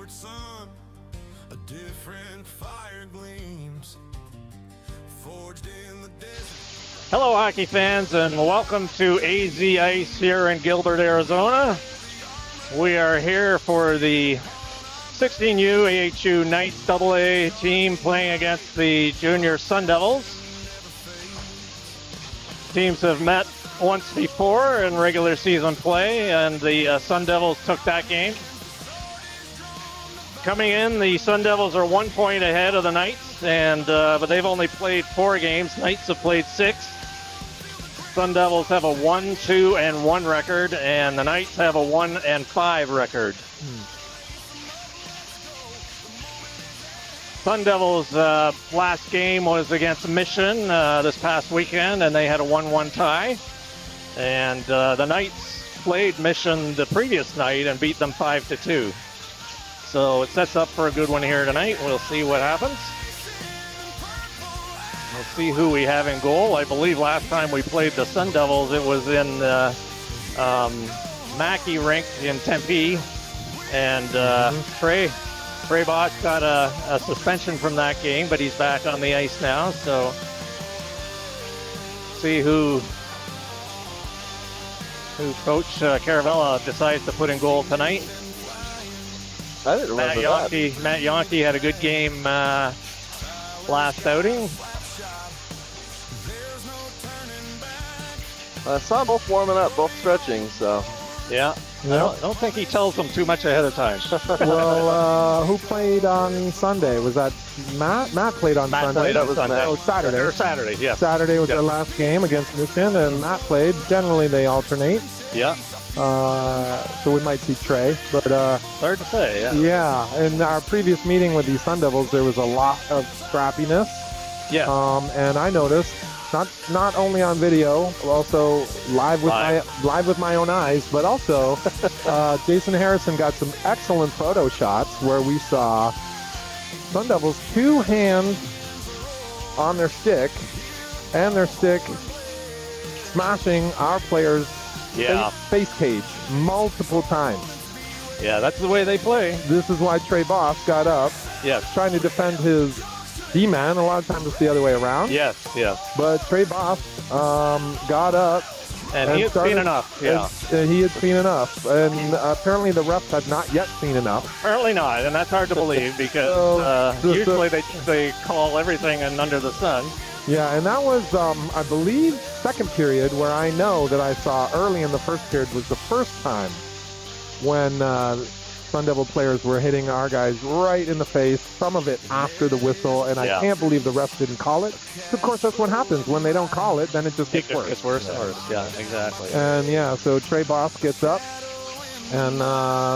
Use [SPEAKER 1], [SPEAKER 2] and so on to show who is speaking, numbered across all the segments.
[SPEAKER 1] sun, a different fire gleams, forged in the desert.
[SPEAKER 2] Hello, hockey fans, and welcome to AZ Ice here in Gilbert, Arizona. We are here for the 16U AHU Knights AA team playing against the Junior Sun Devils. Teams have met once before in regular season play, and the Sun Devils took that game. Coming in, the Sun Devils are 1 point ahead of the Knights, but they've only played 4 games. Knights have played 6. Sun Devils have a 1-2-1 record, and the Knights have a 1-5 record. Sun Devils' last game was against Mission this past weekend, and they had a 1-1 tie. And the Knights played Mission the previous night and beat them 5-2. So it sets up for a good one here tonight. We'll see what happens. We'll see who we have in goal. I believe last time we played the Sun Devils, it was in Mackey Rink in Tempe. And Trey Bosch got a suspension from that game, but he's back on the ice now. So see who Coach Caravella decides to put in goal tonight.
[SPEAKER 3] I didn't remember that.
[SPEAKER 2] Matt Yonke had a good game last outing.
[SPEAKER 3] I saw them both warming up, both stretching, so.
[SPEAKER 2] Yeah. I don't think he tells them too much ahead of time.
[SPEAKER 4] Well, who played on Sunday? Was that Matt? Matt played on Sunday.
[SPEAKER 2] Played on Sunday.
[SPEAKER 4] Oh, Saturday.
[SPEAKER 2] Or Saturday, yeah.
[SPEAKER 4] Saturday was their last game against Mission, and Matt played. Generally, they alternate.
[SPEAKER 2] Yeah.
[SPEAKER 4] So we might see Trey, but
[SPEAKER 2] hard to say. Yeah.
[SPEAKER 4] Yeah. In our previous meeting with the Sun Devils, there was a lot of scrappiness.
[SPEAKER 2] Yeah.
[SPEAKER 4] And I noticed not only on video, also live with my own eyes, but also Jason Harrison got some excellent photo shots where we saw Sun Devils 2 hands on their stick, and their stick smashing our players' face cage multiple times.
[SPEAKER 2] Yeah, that's the way they play.
[SPEAKER 4] This is why Trey Boss got up, trying to defend his D-man. A lot of times it's the other way around.
[SPEAKER 2] Yes.
[SPEAKER 4] But Trey Boss got up.
[SPEAKER 2] And he had seen enough. Yeah.
[SPEAKER 4] He had seen enough. And apparently the refs had not yet seen enough.
[SPEAKER 2] Apparently not, and that's hard to believe because usually they call everything and under the sun.
[SPEAKER 4] Yeah, and that was, I believe, second period, where I know that I saw early in the first period was the first time when Sun Devil players were hitting our guys right in the face, some of it after the whistle, and I can't believe the refs didn't call it. Of course, that's what happens. When they don't call it, then it just gets worse.
[SPEAKER 2] It's worse and worse. Yeah, exactly.
[SPEAKER 4] And so Trey Boss gets up and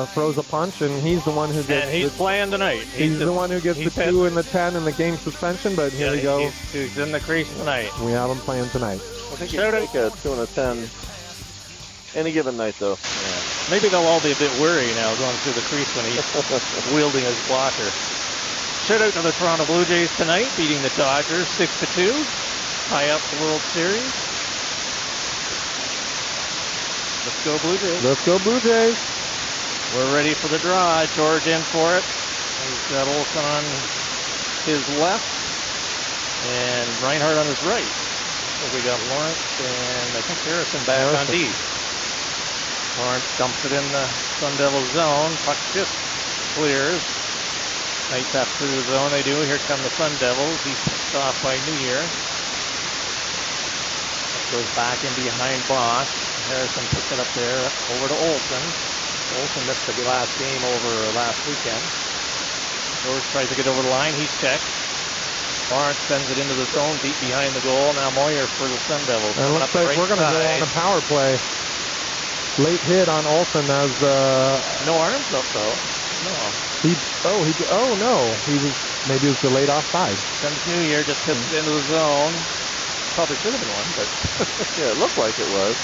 [SPEAKER 4] throws a punch, and he's the one who gets.
[SPEAKER 2] And he's playing tonight.
[SPEAKER 4] He's the one who gets the 2 and the 10 and the game suspension. But here we go.
[SPEAKER 2] He's in the crease tonight.
[SPEAKER 4] We have him playing tonight.
[SPEAKER 3] I think you take a 2 and a 10 any given night, though.
[SPEAKER 2] Yeah. Maybe they'll all be a bit weary now going through the crease when he's wielding his blocker. Shout out to the Toronto Blue Jays tonight, beating the Dodgers 6-2. Tie up the World Series. Let's go Blue Jays.
[SPEAKER 4] Let's go Blue Jays.
[SPEAKER 2] We're ready for the draw. George in for it. He's got Olsen on his left and Reinhardt on his right. So we got Lawrence and I think Harrison back on D. Lawrence dumps it in the Sun Devil zone. Puck just clears. Knights up through the zone. They do. Here come the Sun Devils. He's picked off by Near. Goes back in behind Bosch. Harrison picks it up there over to Olsen. Olsen missed the last game over last weekend. George tries to get over the line. He's checked. Lawrence sends it into the zone, deep behind the goal. Now Moyer for the Sun Devils.
[SPEAKER 4] And it looks like we're going to go on a power play. Late hit on Olsen as
[SPEAKER 2] no arms up though. No.
[SPEAKER 4] Maybe it was delayed offside.
[SPEAKER 2] Sends New Year, just hits it into the zone. Probably should have been one, but
[SPEAKER 3] yeah, it looked like it was.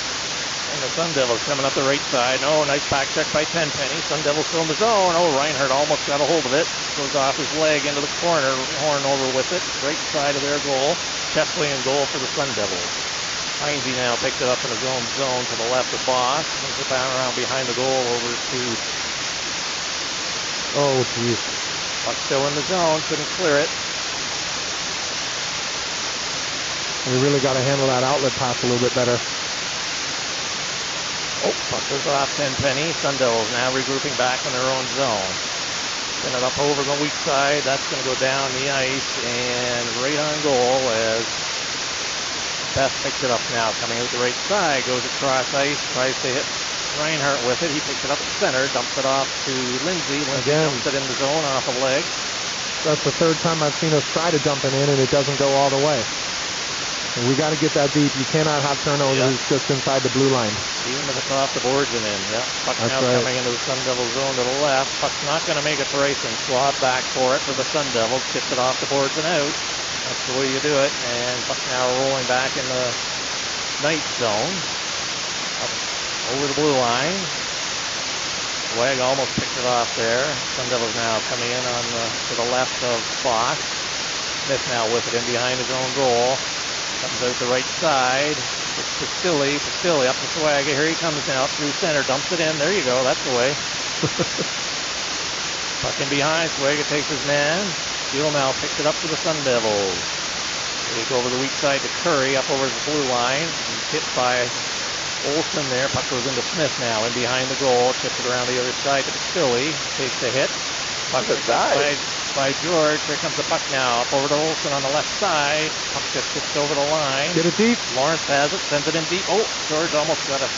[SPEAKER 2] And the Sun Devils coming up the right side. Oh, nice back check by Tenpenny. Sun Devils still in the zone. Oh, Reinhardt almost got a hold of it. Goes off his leg into the corner. Horn over with it. Right side of their goal. Chesley in goal for the Sun Devils. Heinze now picked it up in his own zone to the left of Boss. Brings it back around behind the goal over to
[SPEAKER 4] Oh, geez.
[SPEAKER 2] Puck still in the zone, couldn't clear it.
[SPEAKER 4] We really got to handle that outlet pass a little bit better.
[SPEAKER 2] Oh, puck goes off Tenpenny. Sun Devils now regrouping back in their own zone. Send it up over the weak side. That's going to go down the ice and right on goal as Beth picks it up now. Coming out the right side, goes across ice, tries to hit Reinhardt with it. He picks it up the center, dumps it off to Lindsay. Lindsay
[SPEAKER 4] Again.
[SPEAKER 2] dumps it in the zone off a leg.
[SPEAKER 4] That's the third time I've seen us try to dump it in, and it doesn't go all the way. And we got to get that deep. You cannot have turnovers just inside the blue line.
[SPEAKER 2] Even if it's off the boards and in. Yeah, puck
[SPEAKER 4] That's
[SPEAKER 2] now
[SPEAKER 4] right.
[SPEAKER 2] coming into the Sun Devil zone to the left. Puck's not going to make it to racing. Schwab back for it for the Sun Devils. Gets it off the boards and out. That's the way you do it. And puck now rolling back in the night zone. Up over the blue line. Wag almost picked it off there. Sun Devils now coming in on to the left of Fox. Smith now with it in behind his own goal. Comes out the right side. It's Pastilli up to Swaga. Here he comes now through center. Dumps it in. There you go. That's the way. Puck in behind. Swaga takes his man. Steele now picks it up to the Sun Devils. They go over the weak side to Curry. Up over the blue line. He's hit by Olsen there. Puck goes into Smith now. In behind the goal. Chips it around the other side to Pastilli. Takes the hit. Puck is by George. Here comes the puck now. Up over to Olsen on the left side. Puck just gets over the line.
[SPEAKER 4] Get it deep.
[SPEAKER 2] Lawrence has it. Sends it in deep. Oh, George almost got a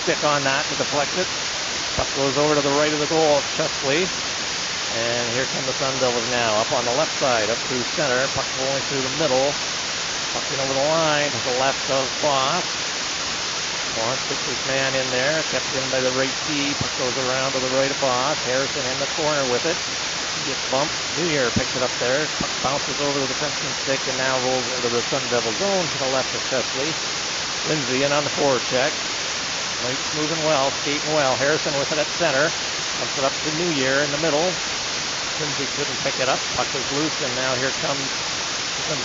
[SPEAKER 2] stick on that to deflect it. Puck goes over to the right of the goal of Chesley. And here come the Sun Devils now. Up on the left side. Up through center. Puck rolling through the middle. Puck in over the line to the left of Foss. Lawrence puts his man in there. Kept in by the right D. Puck goes around to the right of Foss. Harrison in the corner with it. Gets bumped. New Year picks it up there. Puck bounces over the defenseman's stick and now rolls into the Sun Devil zone to the left of Chesley. Lindsay in on the forward check. Knight's moving well, skating well. Harrison with it at center. Dumps it up to New Year in the middle. Lindsay couldn't pick it up. Puck is loose and now here comes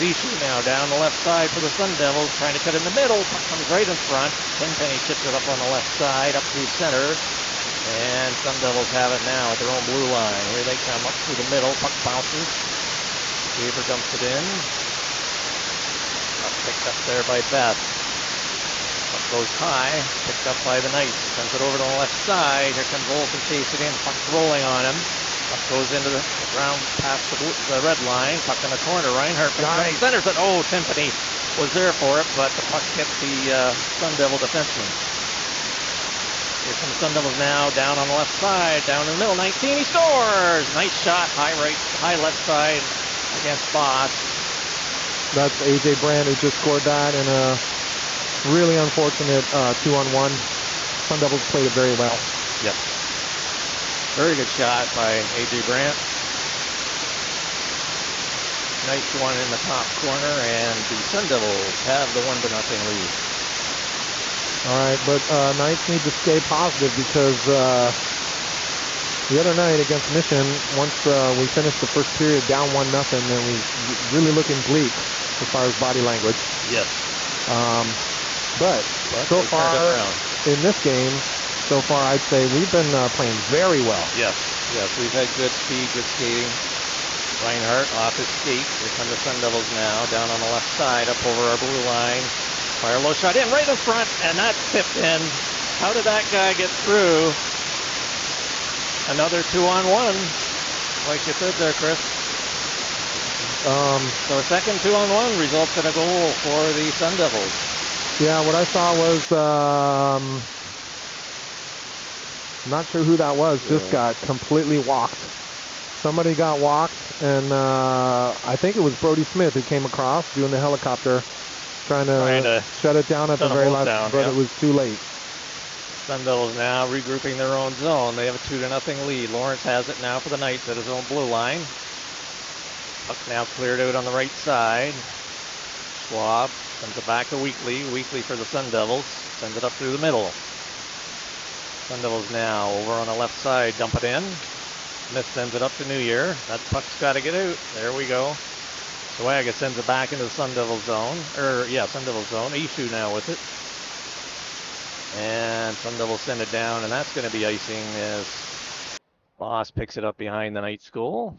[SPEAKER 2] Ishu now down the left side for the Sun Devils. Trying to cut in the middle. Puck comes right in front. Tenpenny chips it up on the left side, up through center. And Sun Devils have it now at their own blue line. Here they come up through the middle. Puck bounces. Weaver dumps it in. Puck picked up there by Beth. Puck goes high. Picked up by the Knights. Sends it over to the left side. Here comes Olsen chasing in. Puck rolling on him. Puck goes into the ground past the red line. Puck in the corner. Reinhardt centers it. Oh, Tenpenny was there for it, but the puck hit the Sun Devil defenseman. Here comes Sun Devils now, down on the left side, down in the middle, 19, he scores! Nice shot, high left side against Foss.
[SPEAKER 4] That's AJ Brand who just scored that in a really unfortunate 2-on-1. Sun Devils played it very well.
[SPEAKER 2] Yep. Very good shot by AJ Brandt. Nice one in the top corner, and the Sun Devils have the 1-0 lead.
[SPEAKER 4] All right, but Knights need to stay positive because the other night against Mission, once we finished the first period down 1-0, and we really looking bleak as far as body language.
[SPEAKER 2] Yes.
[SPEAKER 4] But so far in this game, so far I'd say we've been playing very well.
[SPEAKER 2] Yes, we've had good speed, good skating. Reinhardt off his skate. Here come the Sun Devils now, down on the left side, up over our blue line. Fire low shot in, right in front, and that's tipped in. How did that guy get through? Another 2-on-1, like you said there, Chris. So a second 2-on-1 results in a goal for the Sun Devils.
[SPEAKER 4] Yeah, what I saw was, not sure who that was, just got completely walked. Somebody got walked, and I think it was Brody Smith who came across doing the helicopter, trying to shut it down at the very last, but it was too late.
[SPEAKER 2] Sun Devils now regrouping their own zone. They have a 2-0 lead. Lawrence has it now for the Knights at his own blue line. Puck now cleared out on the right side. Schwab sends it back to Weekly. Weekly for the Sun Devils. Sends it up through the middle. Sun Devils now over on the left side. Dump it in. Smith sends it up to New Year. That puck's got to get out. There we go. Swaga sends it back into the Sun Devil zone. Sun Devil zone. Ishu now with it. And Sun Devils send it down, and that's going to be icing as Boss picks it up behind the Knights goal.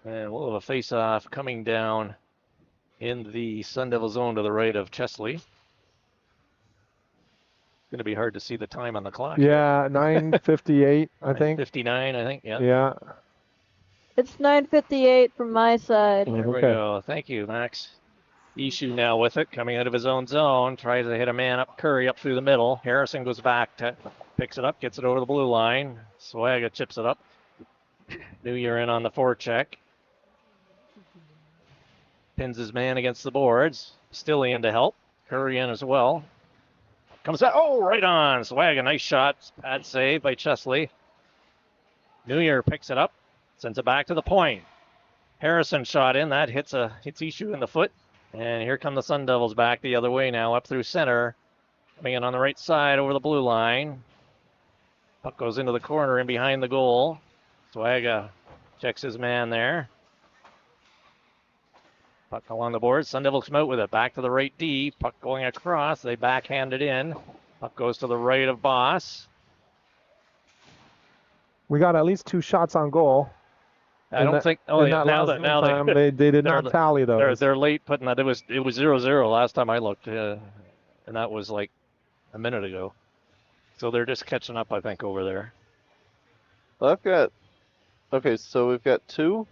[SPEAKER 2] And we'll have a face-off coming down in the Sun Devil zone to the right of Chesley. It's going to be hard to see the time on the clock.
[SPEAKER 4] Yeah, 9:58, I think.
[SPEAKER 2] 59, I think. Yeah.
[SPEAKER 4] Yeah.
[SPEAKER 5] It's 9:58 from my side.
[SPEAKER 2] There we
[SPEAKER 4] Okay.
[SPEAKER 2] go. Thank you, Max. Ishu now with it, coming out of his own zone, tries to hit a man up, Curry up through the middle. Harrison goes back, picks it up, gets it over the blue line. Swaga chips it up. New Year in on the forecheck. Pins his man against the boards. Still in to help. Curry in as well. Comes out. Oh, right on. Swaga, nice shot. Pad save by Chesley. New Year picks it up. Sends it back to the point. Harrison shot in. That hits Ishu in the foot. And here come the Sun Devils back the other way now, up through center. Coming in on the right side over the blue line. Puck goes into the corner and behind the goal. Swaga checks his man there. Puck along the board. Sun Devils come out with it. Back to the right D. Puck going across. They backhand it in. Puck goes to the right of Boss.
[SPEAKER 4] We got at least 2 shots on goal.
[SPEAKER 2] I don't think. Oh,
[SPEAKER 4] in
[SPEAKER 2] yeah.
[SPEAKER 4] that
[SPEAKER 2] Now
[SPEAKER 4] last time, they did not tally those.
[SPEAKER 2] They're late putting that. It was 0-0 last time I looked, and that was like a minute ago. So they're just catching up, I think, over there.
[SPEAKER 3] Okay, so we've got 2.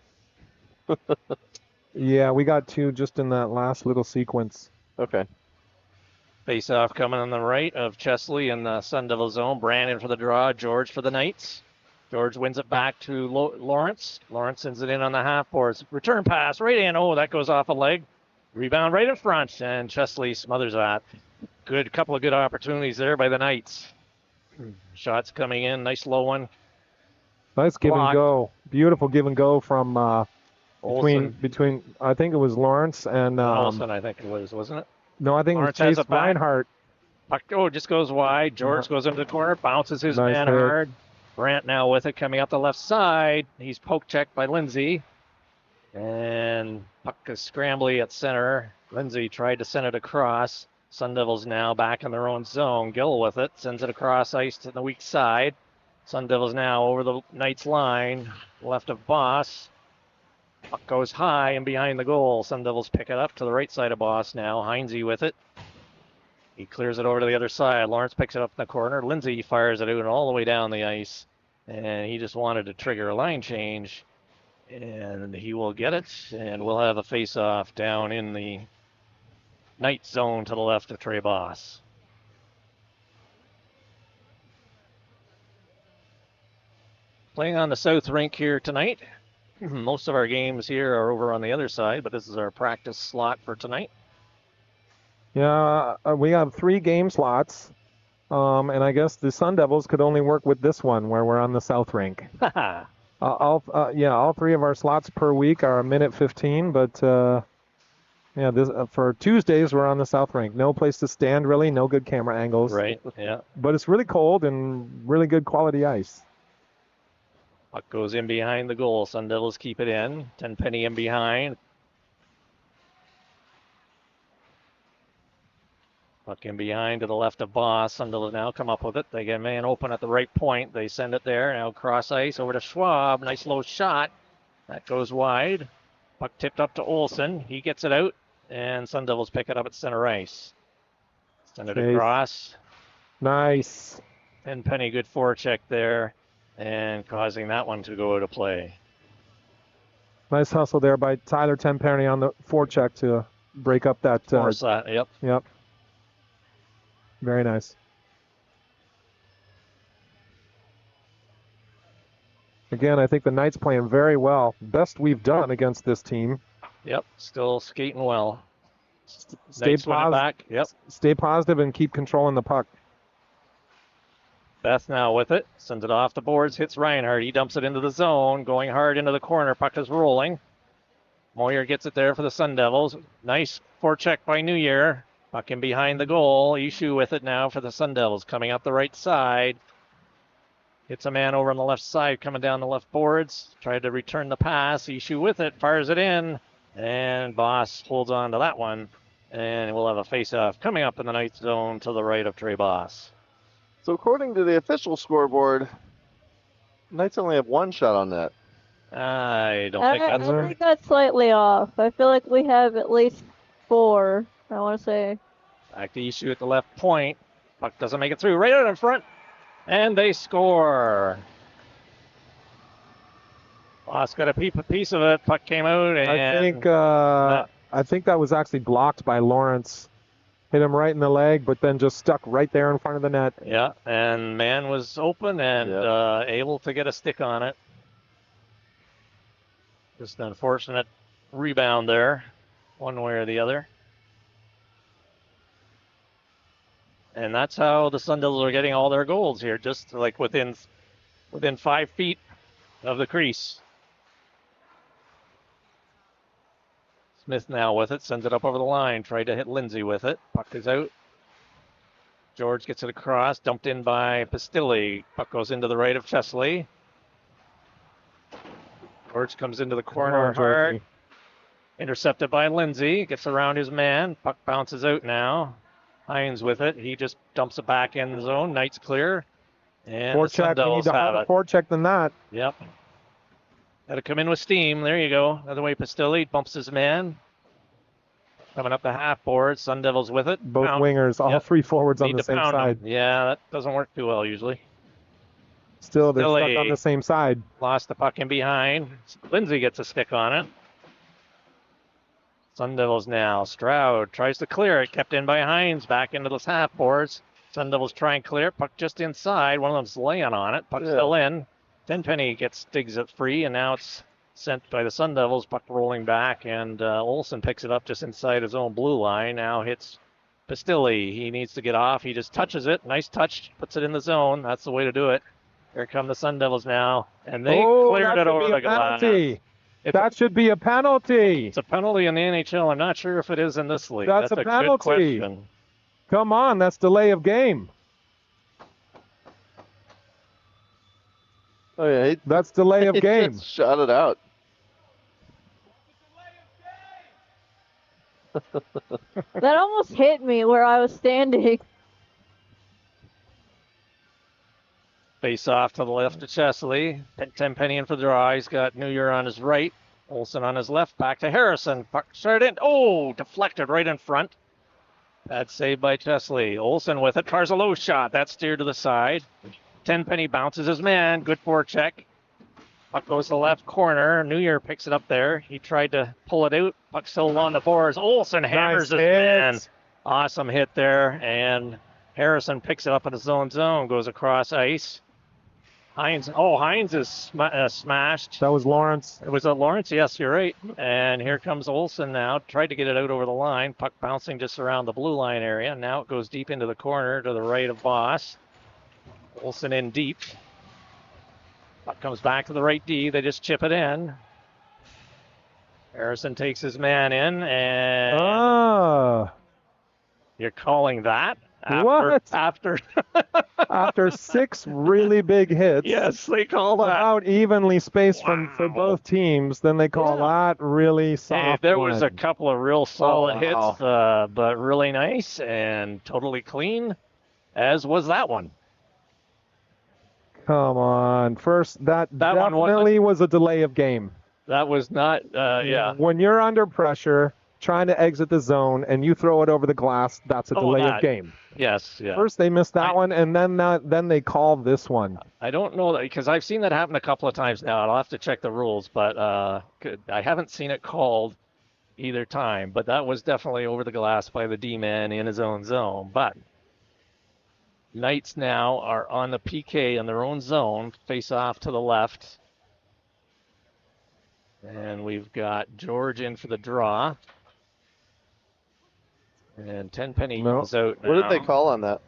[SPEAKER 4] Yeah, we got 2 just in that last little sequence.
[SPEAKER 3] Okay.
[SPEAKER 2] Face off coming on the right of Chesley in the Sun Devil zone. Brandon for the draw. George for the Knights. George wins it back to Lawrence. Lawrence sends it in on the half boards. Return pass right in. Oh, that goes off a leg. Rebound right in front, and Chesley smothers that. Couple of good opportunities there by the Knights. Shots coming in. Nice low one.
[SPEAKER 4] Nice give and go. Beautiful give and go from
[SPEAKER 2] Olsen.
[SPEAKER 4] between I think it was Lawrence and
[SPEAKER 2] Olsen, I think it was, wasn't it?
[SPEAKER 4] No, I think
[SPEAKER 2] Lawrence
[SPEAKER 4] it was
[SPEAKER 2] has
[SPEAKER 4] Chase
[SPEAKER 2] it back.
[SPEAKER 4] Reinhardt.
[SPEAKER 2] Puck just goes wide. George goes into the corner, bounces his
[SPEAKER 4] Nice
[SPEAKER 2] man
[SPEAKER 4] hit.
[SPEAKER 2] hard. Brandt now with it coming up the left side. He's poke checked by Lindsay. And puck is scrambly at center. Lindsay tried to send it across. Sun Devils now back in their own zone. Gill with it. Sends it across ice to the weak side. Sun Devils now over the Knights line. Left of Boss. Puck goes high and behind the goal. Sun Devils pick it up to the right side of Boss now. Heinze with it. He clears it over to the other side. Lawrence picks it up in the corner. Lindsay fires it out all the way down the ice. And he just wanted to trigger a line change. And he will get it. And we'll have a face-off down in the Knight zone to the left of Trey Boss. Playing on the south rink here tonight. Most of our games here are over on the other side, but this is our practice slot for tonight.
[SPEAKER 4] Yeah, we have 3 game slots, and I guess the Sun Devils could only work with this one where we're on the south rink. All 3 of our slots per week are a minute 15, but this for Tuesdays we're on the south rink. No place to stand really, no good camera angles.
[SPEAKER 2] Right, yeah.
[SPEAKER 4] But it's really cold and really good quality ice.
[SPEAKER 2] Puck goes in behind the goal. Sun Devils keep it in. Tenpenny in behind. Puck in behind to the left of Boss. Sun Devils now come up with it. They get a man open at the right point. They send it there. Now cross ice over to Schwab. Nice low shot. That goes wide. Puck tipped up to Olsen. He gets it out. And Sun Devils pick it up at center ice. Send it across.
[SPEAKER 4] Nice.
[SPEAKER 2] Tenpenny, good forecheck there. And causing that one to go out of play.
[SPEAKER 4] Nice hustle there by Tyler Tenpenny on the forecheck to break up that.
[SPEAKER 2] Force that, yep.
[SPEAKER 4] Yep. Very nice. Again, I think the Knights playing very well. Best we've done against this team.
[SPEAKER 2] Yep, still skating well.
[SPEAKER 4] Stay
[SPEAKER 2] back. Yep.
[SPEAKER 4] Stay positive and keep controlling the puck.
[SPEAKER 2] Beth now with it. Sends it off the boards. Hits Reinhardt. He dumps it into the zone. Going hard into the corner. Puck is rolling. Moyer gets it there for the Sun Devils. Nice forecheck by New Year. Puck in behind the goal. Ishu with it now for the Sun Devils. Coming up the right side. Hits a man over on the left side. Coming down the left boards. Tried to return the pass. Ishu with it. Fires it in. And Boss holds on to that one. And we'll have a face-off coming up in the Knights zone to the right of Trey Boss.
[SPEAKER 3] So according to the official scoreboard, Knights only have one shot on net.
[SPEAKER 2] I don't
[SPEAKER 5] I,
[SPEAKER 2] think
[SPEAKER 5] I
[SPEAKER 2] that's
[SPEAKER 5] think that's slightly off. I feel like we have at least 4. I want to say.
[SPEAKER 2] back to issue at the left point. Puck doesn't make it through. Right out in front. And they score. Lost got a piece of it. Puck came out, and
[SPEAKER 4] I think that was actually blocked by Lawrence. Hit him right in the leg, but then just stuck right there in front of the net.
[SPEAKER 2] yeah, and man was open and able to get a stick on it. Just an unfortunate rebound there, one way or the other. And that's how the Sun Devils are getting all their goals here, just like within 5 feet of the crease. Smith now with it, sends it up over the line, tried to hit Lindsay with it. Puck is out. George gets it across, dumped in by Pastilli. Puck goes into the right of Chesley. George comes into the corner hard. Intercepted by Lindsay, gets around his man. Puck bounces out now. Hines with it. He just dumps it back in the zone. Knight's clear. And the Sun
[SPEAKER 4] Forecheck. We need
[SPEAKER 2] Devils
[SPEAKER 4] to
[SPEAKER 2] have
[SPEAKER 4] harder
[SPEAKER 2] it.
[SPEAKER 4] forecheck than that.
[SPEAKER 2] Yep. Got to come in with steam. There you go. Another way Pastilli bumps his man. Coming up the half board. Sun Devils with it.
[SPEAKER 4] Both wingers, all 3 forwards on
[SPEAKER 2] Need
[SPEAKER 4] the
[SPEAKER 2] to
[SPEAKER 4] same
[SPEAKER 2] pound
[SPEAKER 4] side.
[SPEAKER 2] them. Yeah, that doesn't work too well usually.
[SPEAKER 4] Still, they're
[SPEAKER 2] Pastilli
[SPEAKER 4] stuck on the same side.
[SPEAKER 2] lost the puck in behind. Lindsay gets a stick on it. Sun Devils now. Stroud tries to clear it. Kept in by Hines. Back into those half boards. Sun Devils try and clear it. Puck just inside. One of them's laying on it. Puck still in. Tenpenny digs it free, and now it's sent by the Sun Devils. Puck rolling back, and Olsen picks it up just inside his own blue line. Now hits Pastilli. He needs to get off. He just touches it. Nice touch. Puts it in the zone. That's the way to do it. Here come the Sun Devils now, and they cleared it over the glass.
[SPEAKER 4] That should be a penalty.
[SPEAKER 2] It's a penalty in the NHL. I'm not sure if it is in this league.
[SPEAKER 4] That's a penalty.
[SPEAKER 2] Good question.
[SPEAKER 4] Come on, that's delay of game.
[SPEAKER 3] Oh yeah,
[SPEAKER 4] that's delay of game.
[SPEAKER 3] Just shot it out.
[SPEAKER 5] That almost hit me where I was standing.
[SPEAKER 2] Face off to the left of Chesley. Tenpenny in for the draw. He's got New Year on his right. Olsen on his left. Back to Harrison. Puck straight in. Oh, deflected right in front. Bad save by Chesley. Olsen with it. Fires a low shot. That's steered to the side. Tenpenny bounces his man. Good forecheck. Puck goes to the left corner. New Year picks it up there. He tried to pull it out. Puck still on the boards. Olsen hammers his man. Awesome hit there. And Harrison picks it up in his own zone. Goes across ice. Hines is smashed.
[SPEAKER 4] That was Lawrence.
[SPEAKER 2] Was that Lawrence? Yes, you're right. And here comes Olsen now. Tried to get it out over the line. Puck bouncing just around the blue line area. Now it goes deep into the corner to the right of Boss. Olsen in deep. Puck comes back to the right D. They just chip it in. Harrison takes his man in, and you're calling that? After
[SPEAKER 4] after 6 really big hits.
[SPEAKER 2] Yes, they call that.
[SPEAKER 4] Out evenly spaced for both teams. Then they call that really soft.
[SPEAKER 2] Hey, there was a couple of real solid hits, but really nice and totally clean, as was that one.
[SPEAKER 4] Come on. First, that definitely was a delay of game.
[SPEAKER 2] That was not,
[SPEAKER 4] When you're under pressure, trying to exit the zone, and you throw it over the glass, that's a delay of game.
[SPEAKER 2] Yes, yeah.
[SPEAKER 4] First they missed that one, and then they called this one.
[SPEAKER 2] I don't know that, because I've seen that happen a couple of times now. I'll have to check the rules, but I haven't seen it called either time. But that was definitely over the glass by the D-man in his own zone. But Knights now are on the PK in their own zone, face off to the left. And we've got George in for the draw. And Tenpenny goes out now.
[SPEAKER 3] What did they call on that?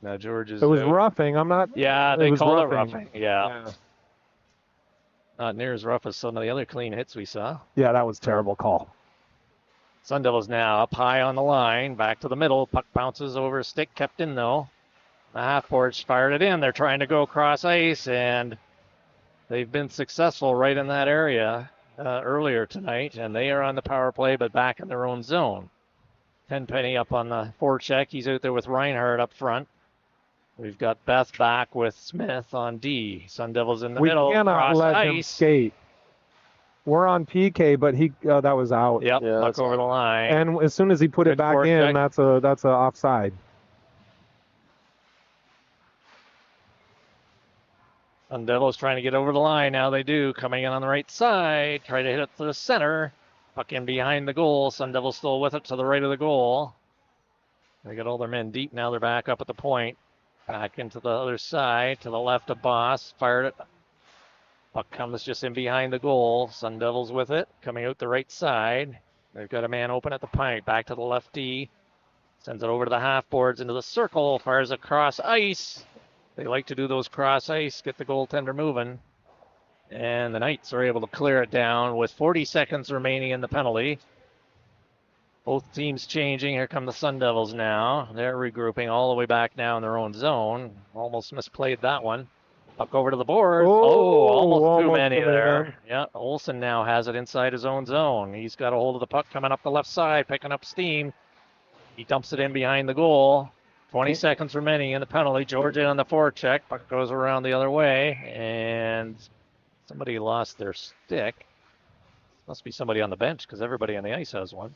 [SPEAKER 2] Now George is
[SPEAKER 4] It was
[SPEAKER 2] out.
[SPEAKER 4] roughing. I'm not.
[SPEAKER 2] Yeah, they call it roughing.
[SPEAKER 4] Yeah.
[SPEAKER 2] Not near as rough as some of the other clean hits we saw.
[SPEAKER 4] Yeah, that was a terrible call.
[SPEAKER 2] Sun Devils now up high on the line. Back to the middle. Puck bounces over a stick. Kept in, though. The half-boards fired it in. They're trying to go across ice, and they've been successful right in that area earlier tonight, and they are on the power play, but back in their own zone. Tenpenny up on the forecheck. He's out there with Reinhardt up front. We've got Beth back with Smith on D. Sun Devils in the
[SPEAKER 4] We
[SPEAKER 2] middle.
[SPEAKER 4] cannot
[SPEAKER 2] Cross
[SPEAKER 4] let him
[SPEAKER 2] ice.
[SPEAKER 4] skate. We're on PK, but that was out.
[SPEAKER 2] Yep,
[SPEAKER 3] Yeah,
[SPEAKER 2] puck
[SPEAKER 3] that's
[SPEAKER 2] over the line.
[SPEAKER 4] And as soon as he put it
[SPEAKER 2] Good
[SPEAKER 4] back in,
[SPEAKER 2] forecheck.
[SPEAKER 4] that's a offside.
[SPEAKER 2] Sun Devils trying to get over the line. Now they do. Coming in on the right side. Try to hit it to the center. Puck in behind the goal. Sun Devils still with it to the right of the goal. They got all their men deep. Now they're back up at the point. Back into the other side. To the left of Boss. Fired it. Puck comes just in behind the goal. Sun Devils with it. Coming out the right side. They've got a man open at the point. Back to the lefty. Sends it over to the half boards into the circle. Fires across ice. They like to do those cross ice. Get the goaltender moving. And the Knights are able to clear it down with 40 seconds remaining in the penalty. Both teams changing. Here come the Sun Devils now. They're regrouping all the way back now in their own zone. Almost misplayed that one. Puck over to the board. Almost too many there. Yeah, Olsen now has it inside his own zone. He's got a hold of the puck coming up the left side, picking up steam. He dumps it in behind the goal. 20 seconds remaining in the penalty. Georgia on the forecheck. Puck goes around the other way, and somebody lost their stick. Must be somebody on the bench because everybody on the ice has one.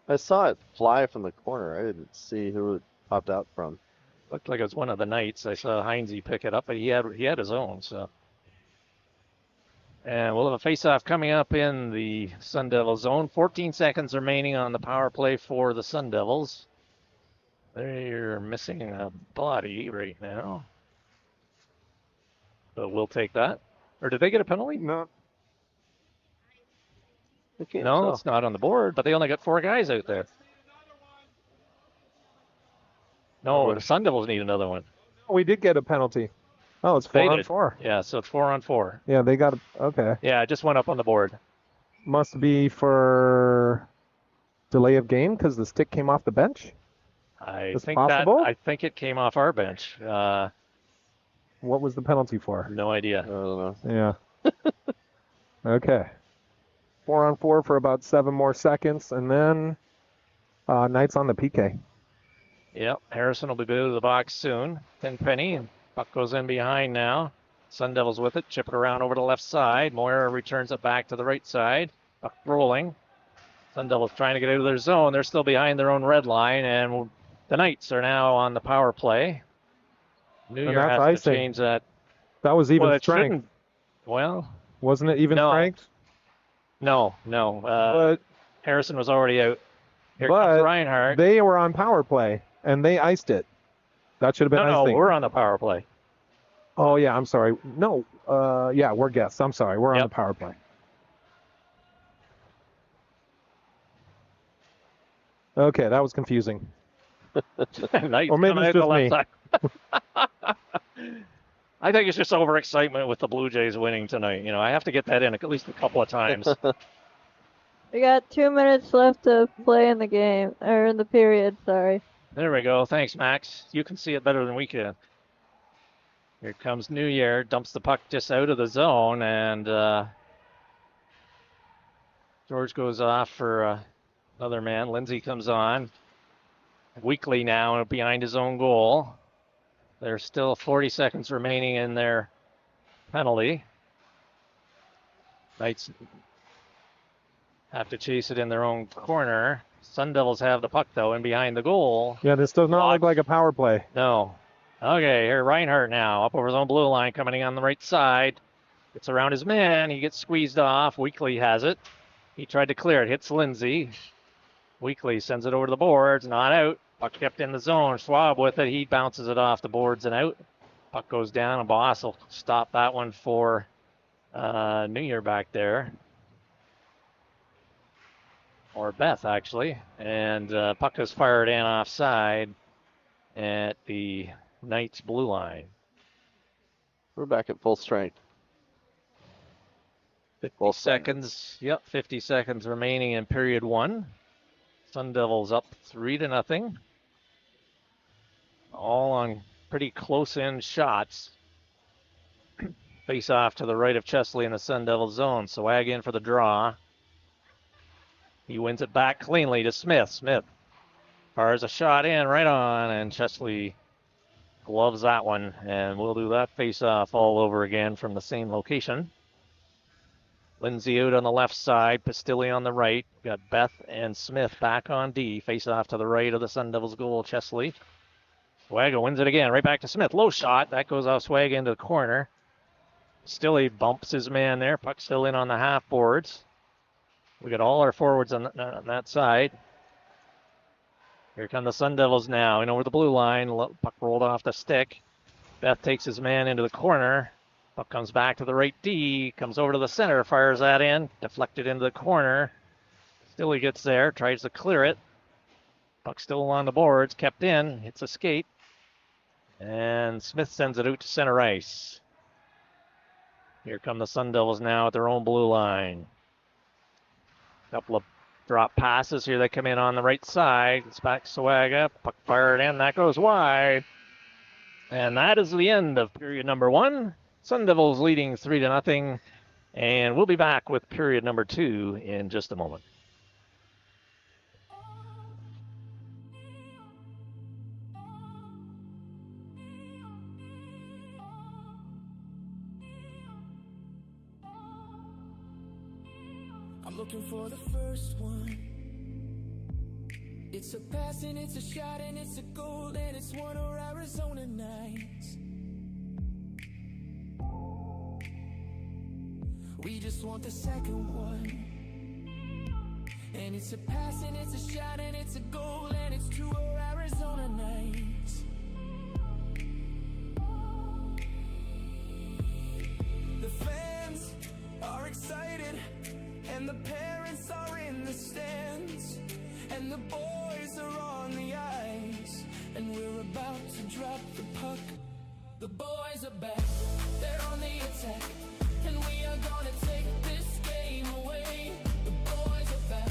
[SPEAKER 3] I saw it fly from the corner. I didn't see who it popped out from.
[SPEAKER 2] Looked like it was one of the Knights. I saw Heinze pick it up, but he had his own. So, and we'll have a face-off coming up in the Sun Devil zone. 14 seconds remaining on the power play for the Sun Devils. They're missing a body right now, but we'll take that. Or did they get a penalty?
[SPEAKER 4] No.
[SPEAKER 2] No, it's not on the board, but they only got 4 guys out there. No, the Sun Devils need another one.
[SPEAKER 4] We did get a penalty. Oh, it's 4 on 4.
[SPEAKER 2] Yeah, so it's 4 on 4.
[SPEAKER 4] Yeah, they got okay.
[SPEAKER 2] Yeah, it just went up on the board.
[SPEAKER 4] Must be for delay of game because the stick came off the bench.
[SPEAKER 2] I
[SPEAKER 4] Is
[SPEAKER 2] think
[SPEAKER 4] possible?
[SPEAKER 2] I think it came off our bench.
[SPEAKER 4] What was the penalty for?
[SPEAKER 2] No idea.
[SPEAKER 3] I don't know.
[SPEAKER 4] Yeah. Okay. 4 on 4 for about 7 more seconds, and then Knights on the PK.
[SPEAKER 2] Yep, Harrison will be out of the box soon. Penny, and puck goes in behind now. Sun Devils with it, chip it around over to the left side. Moira returns it back to the right side. Puck rolling. Sun Devils trying to get out of their zone. They're still behind their own red line, and the Knights are now on the power play. New Year has
[SPEAKER 4] icing.
[SPEAKER 2] to change that.
[SPEAKER 4] That was even
[SPEAKER 2] Well, it
[SPEAKER 4] strength.
[SPEAKER 2] shouldn't. Well,
[SPEAKER 4] Wasn't it even
[SPEAKER 2] No.
[SPEAKER 4] strength?
[SPEAKER 2] no.
[SPEAKER 4] But
[SPEAKER 2] Harrison was already out. Here
[SPEAKER 4] But
[SPEAKER 2] comes Reinhardt.
[SPEAKER 4] they were on power play, and they iced it. That should have been
[SPEAKER 2] No,
[SPEAKER 4] icing.
[SPEAKER 2] we're on the power play.
[SPEAKER 4] Oh, yeah, I'm sorry. No, yeah, we're guests. I'm sorry. We're on
[SPEAKER 2] Yep.
[SPEAKER 4] the power play. Okay, that was confusing.
[SPEAKER 2] Knights
[SPEAKER 4] Or maybe
[SPEAKER 2] coming
[SPEAKER 4] it's
[SPEAKER 2] out the
[SPEAKER 4] just
[SPEAKER 2] left side. I think it's just overexcitement with the Blue Jays winning tonight. You know, I have to get that in at least a couple of times.
[SPEAKER 5] We got 2 minutes left to play in the game, or in the period, sorry.
[SPEAKER 2] There we go. Thanks, Max. You can see it better than we can. Here comes New Year. Dumps the puck just out of the zone, and George goes off for another man. Lindsay comes on. Weekly now behind his own goal. There's still 40 seconds remaining in their penalty. Knights have to chase it in their own corner. Sun Devils have the puck, though, and behind the goal.
[SPEAKER 4] Yeah, this does not look like a power play.
[SPEAKER 2] No. Okay, here Reinhardt now, up over his own blue line, coming in on the right side. Gets around his man. He gets squeezed off. Weekly has it. He tried to clear it. Hits Lindsay. Weekly sends it over to the boards. Not out. Puck kept in the zone. Schwab with it. He bounces it off the boards and out. Puck goes down, and Boss will stop that one for New Year back there. Or Beth, actually. And puck is fired in offside at the Knights blue line.
[SPEAKER 3] We're back at full strength.
[SPEAKER 2] 50 seconds. Yep, 50 seconds remaining in period 1. Sun Devils up 3-0. All on pretty close-in shots. Face off to the right of Chesley in the Sun Devil zone. Swag in for the draw. He wins it back cleanly to Smith. Smith fires a shot in right on, and Chesley gloves that one, and we'll do that face-off all over again from the same location. Lindsay out on the left side, Pastilli on the right. We've got Beth and Smith back on D. Face off to the right of the Sun Devils goal, Chesley. Swaga wins it again, right back to Smith. Low shot, that goes off Swaga into the corner. Pastilli bumps his man there. Puck still in on the half boards. We got all our forwards on that side. Here come the Sun Devils now, in over the blue line. Puck rolled off the stick. Beth takes his man into the corner. Puck comes back to the right D, comes over to the center, fires that in, deflected into the corner. Still he gets there, tries to clear it. Puck still along the boards, kept in, hits a skate. And Smith sends it out to center ice. Here come the Sun Devils now at their own blue line. Couple of drop passes here. They come in on the right side. It's back to Swaga. Puck fired in, that goes wide. And that is the end of period number 1. Sun Devils leading 3-0, and we'll be back with period number 2 in just a moment.
[SPEAKER 1] I'm looking for the first one. It's a pass and it's a shot and it's a goal and it's one of Arizona nights. We just want the second one. And it's a pass and it's a shot and it's a goal and it's 2 Arizona nights. The fans are excited and the parents are in the stands and the boys are on the ice and we're about to drop the puck. The boys are back, they're on the attack. And we are gonna take this game away. The boys are back,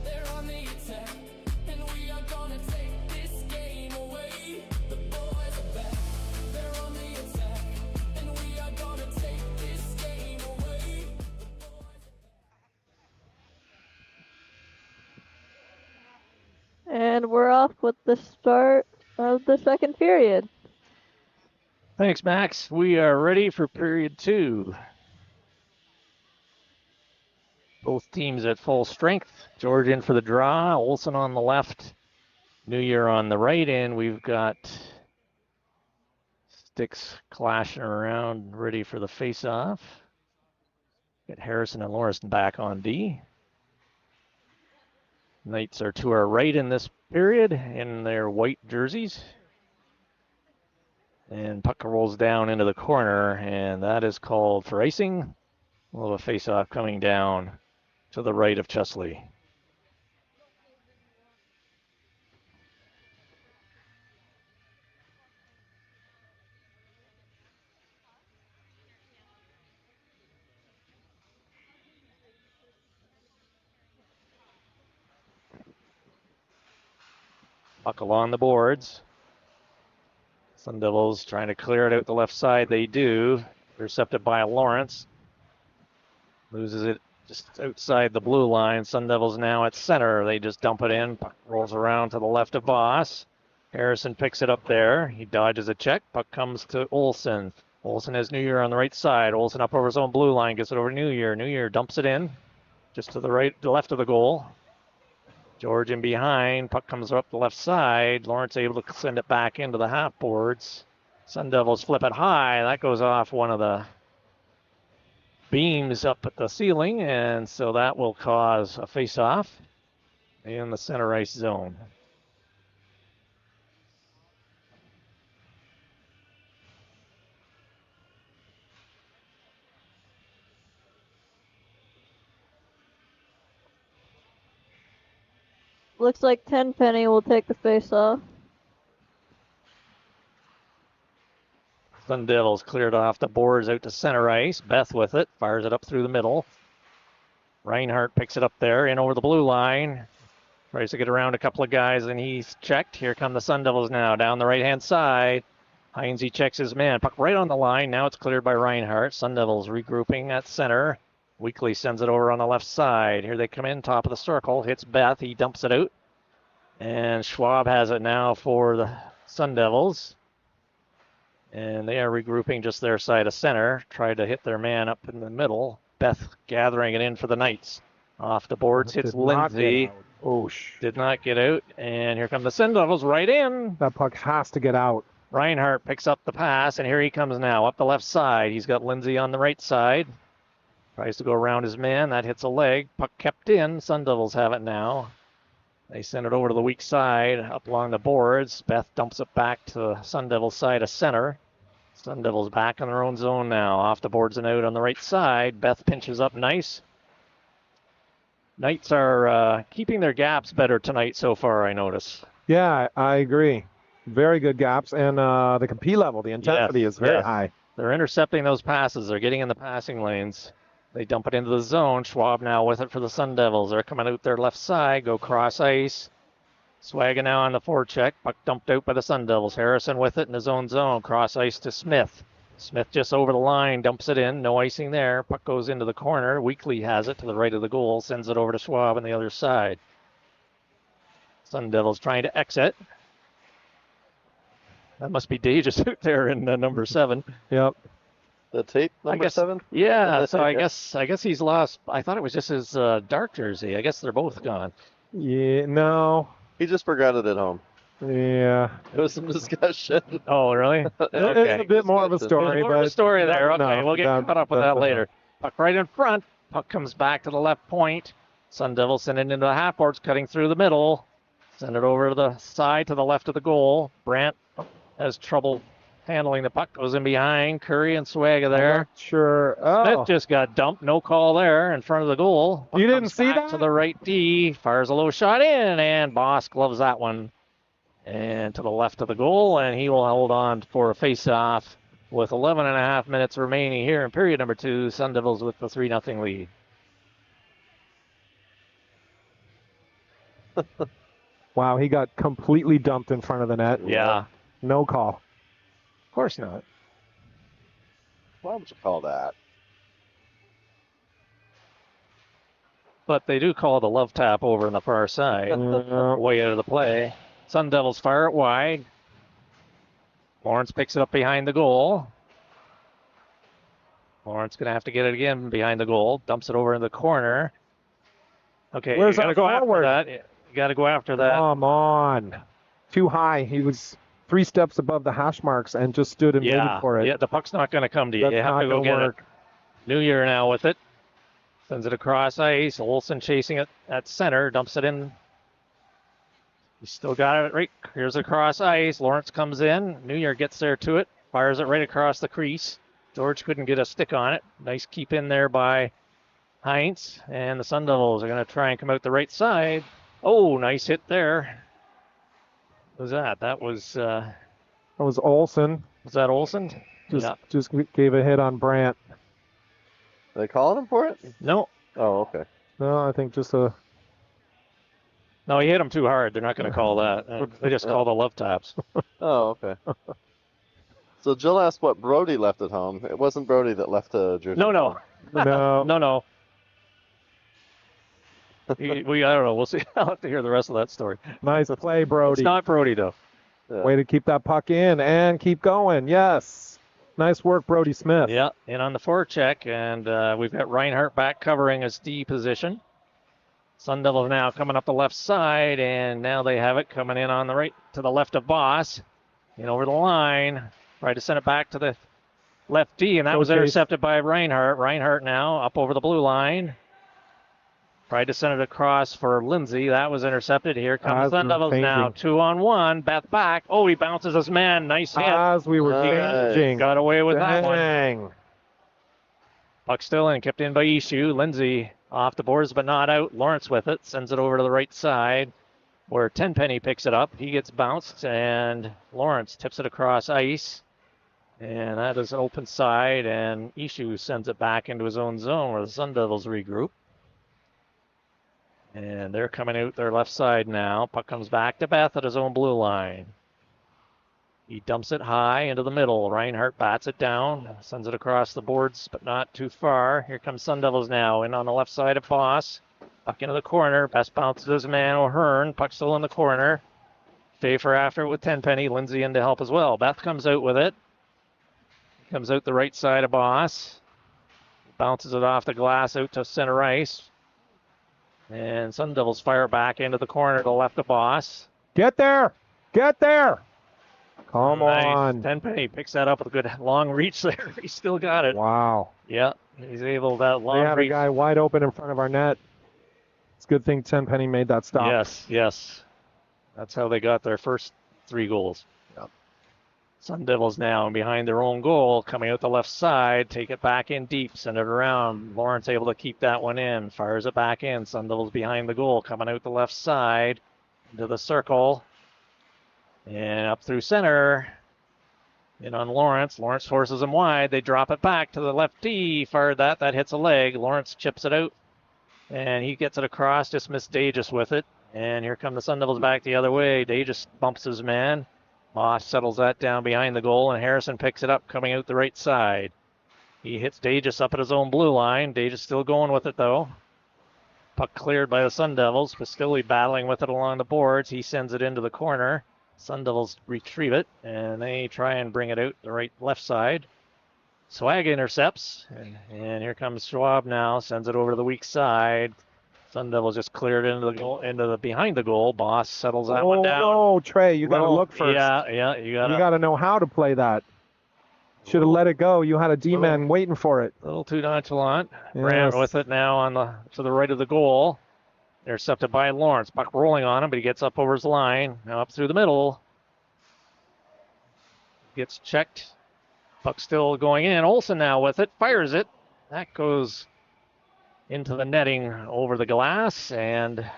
[SPEAKER 1] they're on the attack. And we are gonna take this game away. The boys are back, they're on the attack. And we are gonna take this game away.
[SPEAKER 5] And we're off with the start of the second period.
[SPEAKER 2] Thanks, Max. We are ready for period 2. Both teams at full strength. George in for the draw. Olsen on the left. New Year on the right. And we've got sticks clashing around, ready for the face-off. Got Harrison and Lawrence back on D. Knights are to our right in this period in their white jerseys. And puck rolls down into the corner, and that is called for icing. We'll have a face-off coming down to the right of Chesley. Puck along the boards. Sun Devils trying to clear it out the left side. They do. Intercepted by Lawrence. Loses it just outside the blue line. Sun Devils now at center. They just dump it in. Puck rolls around to the left of Boss. Harrison picks it up there. He dodges a check. Puck comes to Olsen. Olsen has New Year on the right side. Olsen up over his own blue line. Gets it over to New Year. New Year dumps it in. Just to the right, the left of the goal. George in behind. Puck comes up the left side. Lawrence able to send it back into the half boards. Sun Devils flip it high. That goes off one of the beams up at the ceiling, and so that will cause a face-off in the center ice zone.
[SPEAKER 5] Looks like Tenpenny will take the face-off.
[SPEAKER 2] Sun Devils cleared off the boards out to center ice. Beth with it, fires it up through the middle. Reinhardt picks it up there, in over the blue line. Tries to get around a couple of guys, and he's checked. Here come the Sun Devils now, down the right-hand side. Heinze checks his man. Puck right on the line. Now it's cleared by Reinhardt. Sun Devils regrouping at center. Weekly sends it over on the left side. Here they come in, top of the circle. Hits Beth. He dumps it out. And Schwab has it now for the Sun Devils. And they are regrouping just their side of center. Tried to hit their man up in the middle. Beth gathering it in for the Knights. Off the boards, hits
[SPEAKER 4] Did not get
[SPEAKER 2] Lindsay.
[SPEAKER 4] out. Oosh.
[SPEAKER 2] Did not get out. And here come the Sun Devils right in.
[SPEAKER 4] That puck has to get out.
[SPEAKER 2] Reinhardt picks up the pass, and here he comes now up the left side. He's got Lindsay on the right side. Tries to go around his man. That hits a leg. Puck kept in. Sun Devils have it now. They send it over to the weak side, up along the boards. Beth dumps it back to the Sun Devils side of center. Sun Devils back in their own zone now. Off the boards and out on the right side. Beth pinches up nice. Knights are keeping their gaps better tonight so far, I notice.
[SPEAKER 4] Yeah, I agree. Very good gaps, and the compete level, the intensity is very high.
[SPEAKER 2] They're intercepting those passes. They're getting in the passing lanes. They dump it into the zone. Schwab now with it for the Sun Devils. They're coming out their left side, go cross ice. Swagging now on the forecheck. Puck dumped out by the Sun Devils. Harrison with it in his own zone. Cross ice to Smith. Smith just over the line, dumps it in. No icing there. Puck goes into the corner. Weekly has it to the right of the goal. Sends it over to Schwab on the other side. Sun Devils trying to exit. That must be Dages out there in number 7.
[SPEAKER 4] Yep.
[SPEAKER 3] The tape number 7.
[SPEAKER 2] Yeah, so I guess he's lost. I thought it was just his dark jersey. I guess they're both gone.
[SPEAKER 4] Yeah, no.
[SPEAKER 3] He just forgot it at home.
[SPEAKER 4] Yeah.
[SPEAKER 3] There was some discussion.
[SPEAKER 2] Oh, really?
[SPEAKER 4] It's a bit more of a story,
[SPEAKER 2] More of a
[SPEAKER 4] but
[SPEAKER 2] story there. Okay,
[SPEAKER 4] no,
[SPEAKER 2] we'll get caught up with that later. Puck right in front. Puck comes back to the left point. Sun Devils send it into the half boards, cutting through the middle. Send it over to the side to the left of the goal. Brandt has trouble handling the puck. Goes in behind. Curry and Swaga there.
[SPEAKER 4] Not sure. Oh.
[SPEAKER 2] Smith just got dumped. No call there in front of the goal. Puck
[SPEAKER 4] You didn't
[SPEAKER 2] comes
[SPEAKER 4] see
[SPEAKER 2] back
[SPEAKER 4] that?
[SPEAKER 2] to the right D. Fires a low shot in, and Boss gloves that one. And to the left of the goal, and he will hold on for a face-off with 11 and a half minutes remaining here in period number 2. Sun Devils with the 3-0 lead.
[SPEAKER 4] Wow, he got completely dumped in front of the net.
[SPEAKER 2] Yeah.
[SPEAKER 4] No call.
[SPEAKER 2] Of course not.
[SPEAKER 3] Why would you call that?
[SPEAKER 2] But they do call the love tap over on the far side. Way out of the play. Sun Devils fire it wide. Lawrence picks it up behind the goal. Lawrence going to have to get it again behind the goal. Dumps it over in the corner. Okay,
[SPEAKER 4] Where's
[SPEAKER 2] you got to
[SPEAKER 4] that
[SPEAKER 2] go
[SPEAKER 4] forward?
[SPEAKER 2] after that. You got to go after that.
[SPEAKER 4] Come on. Too high. He was 3 steps above the hash marks and just stood and waited for it.
[SPEAKER 2] Yeah, the puck's not going to come to you.
[SPEAKER 4] That's
[SPEAKER 2] You have
[SPEAKER 4] not
[SPEAKER 2] to go
[SPEAKER 4] gonna
[SPEAKER 2] get
[SPEAKER 4] work.
[SPEAKER 2] it. New Year now with it. Sends it across ice. Olsen chasing it at center. Dumps it in. He's still got it right. Here's across ice. Lawrence comes in. New Year gets there to it. Fires it right across the crease. George couldn't get a stick on it. Nice keep in there by Heinz. And the Sun Devils are going to try and come out the right side. Oh, nice hit there. What was that? That was
[SPEAKER 4] That was Olsen.
[SPEAKER 2] that Olsen?
[SPEAKER 4] Just gave a hit on Brandt.
[SPEAKER 3] Are they calling him for it?
[SPEAKER 2] No.
[SPEAKER 3] Oh, okay.
[SPEAKER 4] No, I think just a...
[SPEAKER 2] No, he hit him too hard. They're not going to call that. They just call the love taps.
[SPEAKER 3] Oh, okay. So Jill asked what Brody left at home. It wasn't Brody that left a jersey.
[SPEAKER 2] No.
[SPEAKER 4] No.
[SPEAKER 2] No. I don't know. We'll see. I'll have to hear the rest of that story.
[SPEAKER 4] Nice play, Brody.
[SPEAKER 2] It's not Brody, though.
[SPEAKER 3] Yeah.
[SPEAKER 4] Way to keep that puck in and keep going. Yes. Nice work, Brody Smith.
[SPEAKER 2] Yeah, in on the forecheck, and we've got Reinhardt back covering his D position. Sun Devils now coming up the left side, and now they have it coming in on the right to the left of Boss. And over the line. Tried to send it back to the left D, and that was intercepted by Reinhardt. Reinhardt now up over the blue line. Tried to send it across for Lindsay. That was intercepted. Here comes Sun Devils now. 2-on-1. Beth back. Oh, he bounces his man. Nice hit.
[SPEAKER 4] As we were changing.
[SPEAKER 2] Got away with that one.
[SPEAKER 4] Dang.
[SPEAKER 2] Puck still in. Kept in by Ishu. Lindsay off the boards but not out. Lawrence with it. Sends it over to the right side where Tenpenny picks it up. He gets bounced, and Lawrence tips it across ice. And that is an open side, and Ishu sends it back into his own zone where the Sun Devils regroup. And they're coming out their left side now. Puck comes back to Beth at his own blue line. He dumps it high into the middle. Reinhardt bats it down, sends it across the boards, but not too far. Here comes Sun Devils now, in on the left side of Boss. Puck into the corner. Best bounces his man O'Hearn. Puck still in the corner. Schaefer after it with Tenpenny. Lindsay in to help as well. Beth comes out with it. Comes out the right side of Boss. Bounces it off the glass out to center ice. And Sun Devils fire back into the corner to the left of Boss.
[SPEAKER 4] Get there! Get there! Come
[SPEAKER 2] Nice.
[SPEAKER 4] on.
[SPEAKER 2] Tenpenny picks that up with a good long reach there. He still got it.
[SPEAKER 4] Wow.
[SPEAKER 2] Yeah, he's able that long
[SPEAKER 4] They had
[SPEAKER 2] reach.
[SPEAKER 4] a guy wide open in front of our net. It's a good thing Tenpenny made that stop.
[SPEAKER 2] Yes. That's how they got their first 3 goals.
[SPEAKER 4] Yep.
[SPEAKER 2] Sun Devils now behind their own goal, coming out the left side, take it back in deep, send it around. Lawrence able to keep that one in, fires it back in. Sun Devils behind the goal, coming out the left side into the circle. And up through center. In on Lawrence. Lawrence forces him wide. They drop it back to the left D. Fired that. That hits a leg. Lawrence chips it out. And he gets it across. Just missed Dagus with it. And here come the Sun Devils back the other way. Dagus bumps his man. Moss settles that down behind the goal. And Harrison picks it up coming out the right side. He hits Dagus up at his own blue line. Dagus still going with it though. Puck cleared by the Sun Devils. Pastilli battling with it along the boards. He sends it into the corner. Sun Devils retrieve it, and they try and bring it out the left side. Swag intercepts, and here comes Schwab now, sends it over to the weak side. Sun Devils just cleared into the goal, behind the goal. Boss settles that one down.
[SPEAKER 4] Oh, Trey, you got to look first.
[SPEAKER 2] Yeah, you got
[SPEAKER 4] to know how to play that. Should have let it go. You had a D-man waiting for it.
[SPEAKER 2] A little too nonchalant.
[SPEAKER 4] Yes.
[SPEAKER 2] Ran with it now to the right of the goal. Intercepted by Lawrence. Puck rolling on him, but he gets up over his line. Now up through the middle. Gets checked. Puck still going in. Olsen now with it. Fires it. That goes into the netting over the glass. And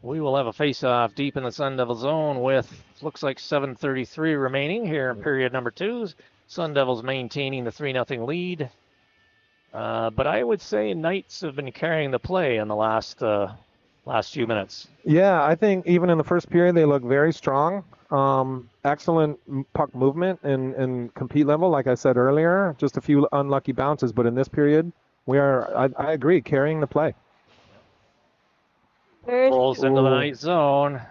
[SPEAKER 2] we will have a face-off deep in the Sun Devil zone with, looks like 7:33 remaining here in period number 2. Sun Devils maintaining the 3-0 lead. But I would say Knights have been carrying the play in the last few minutes.
[SPEAKER 4] Yeah, I think even in the first period they look very strong. Excellent puck movement and compete level, like I said earlier. Just a few unlucky bounces, but in this period, we are, I agree, carrying the play.
[SPEAKER 2] Rolls into the Knight zone.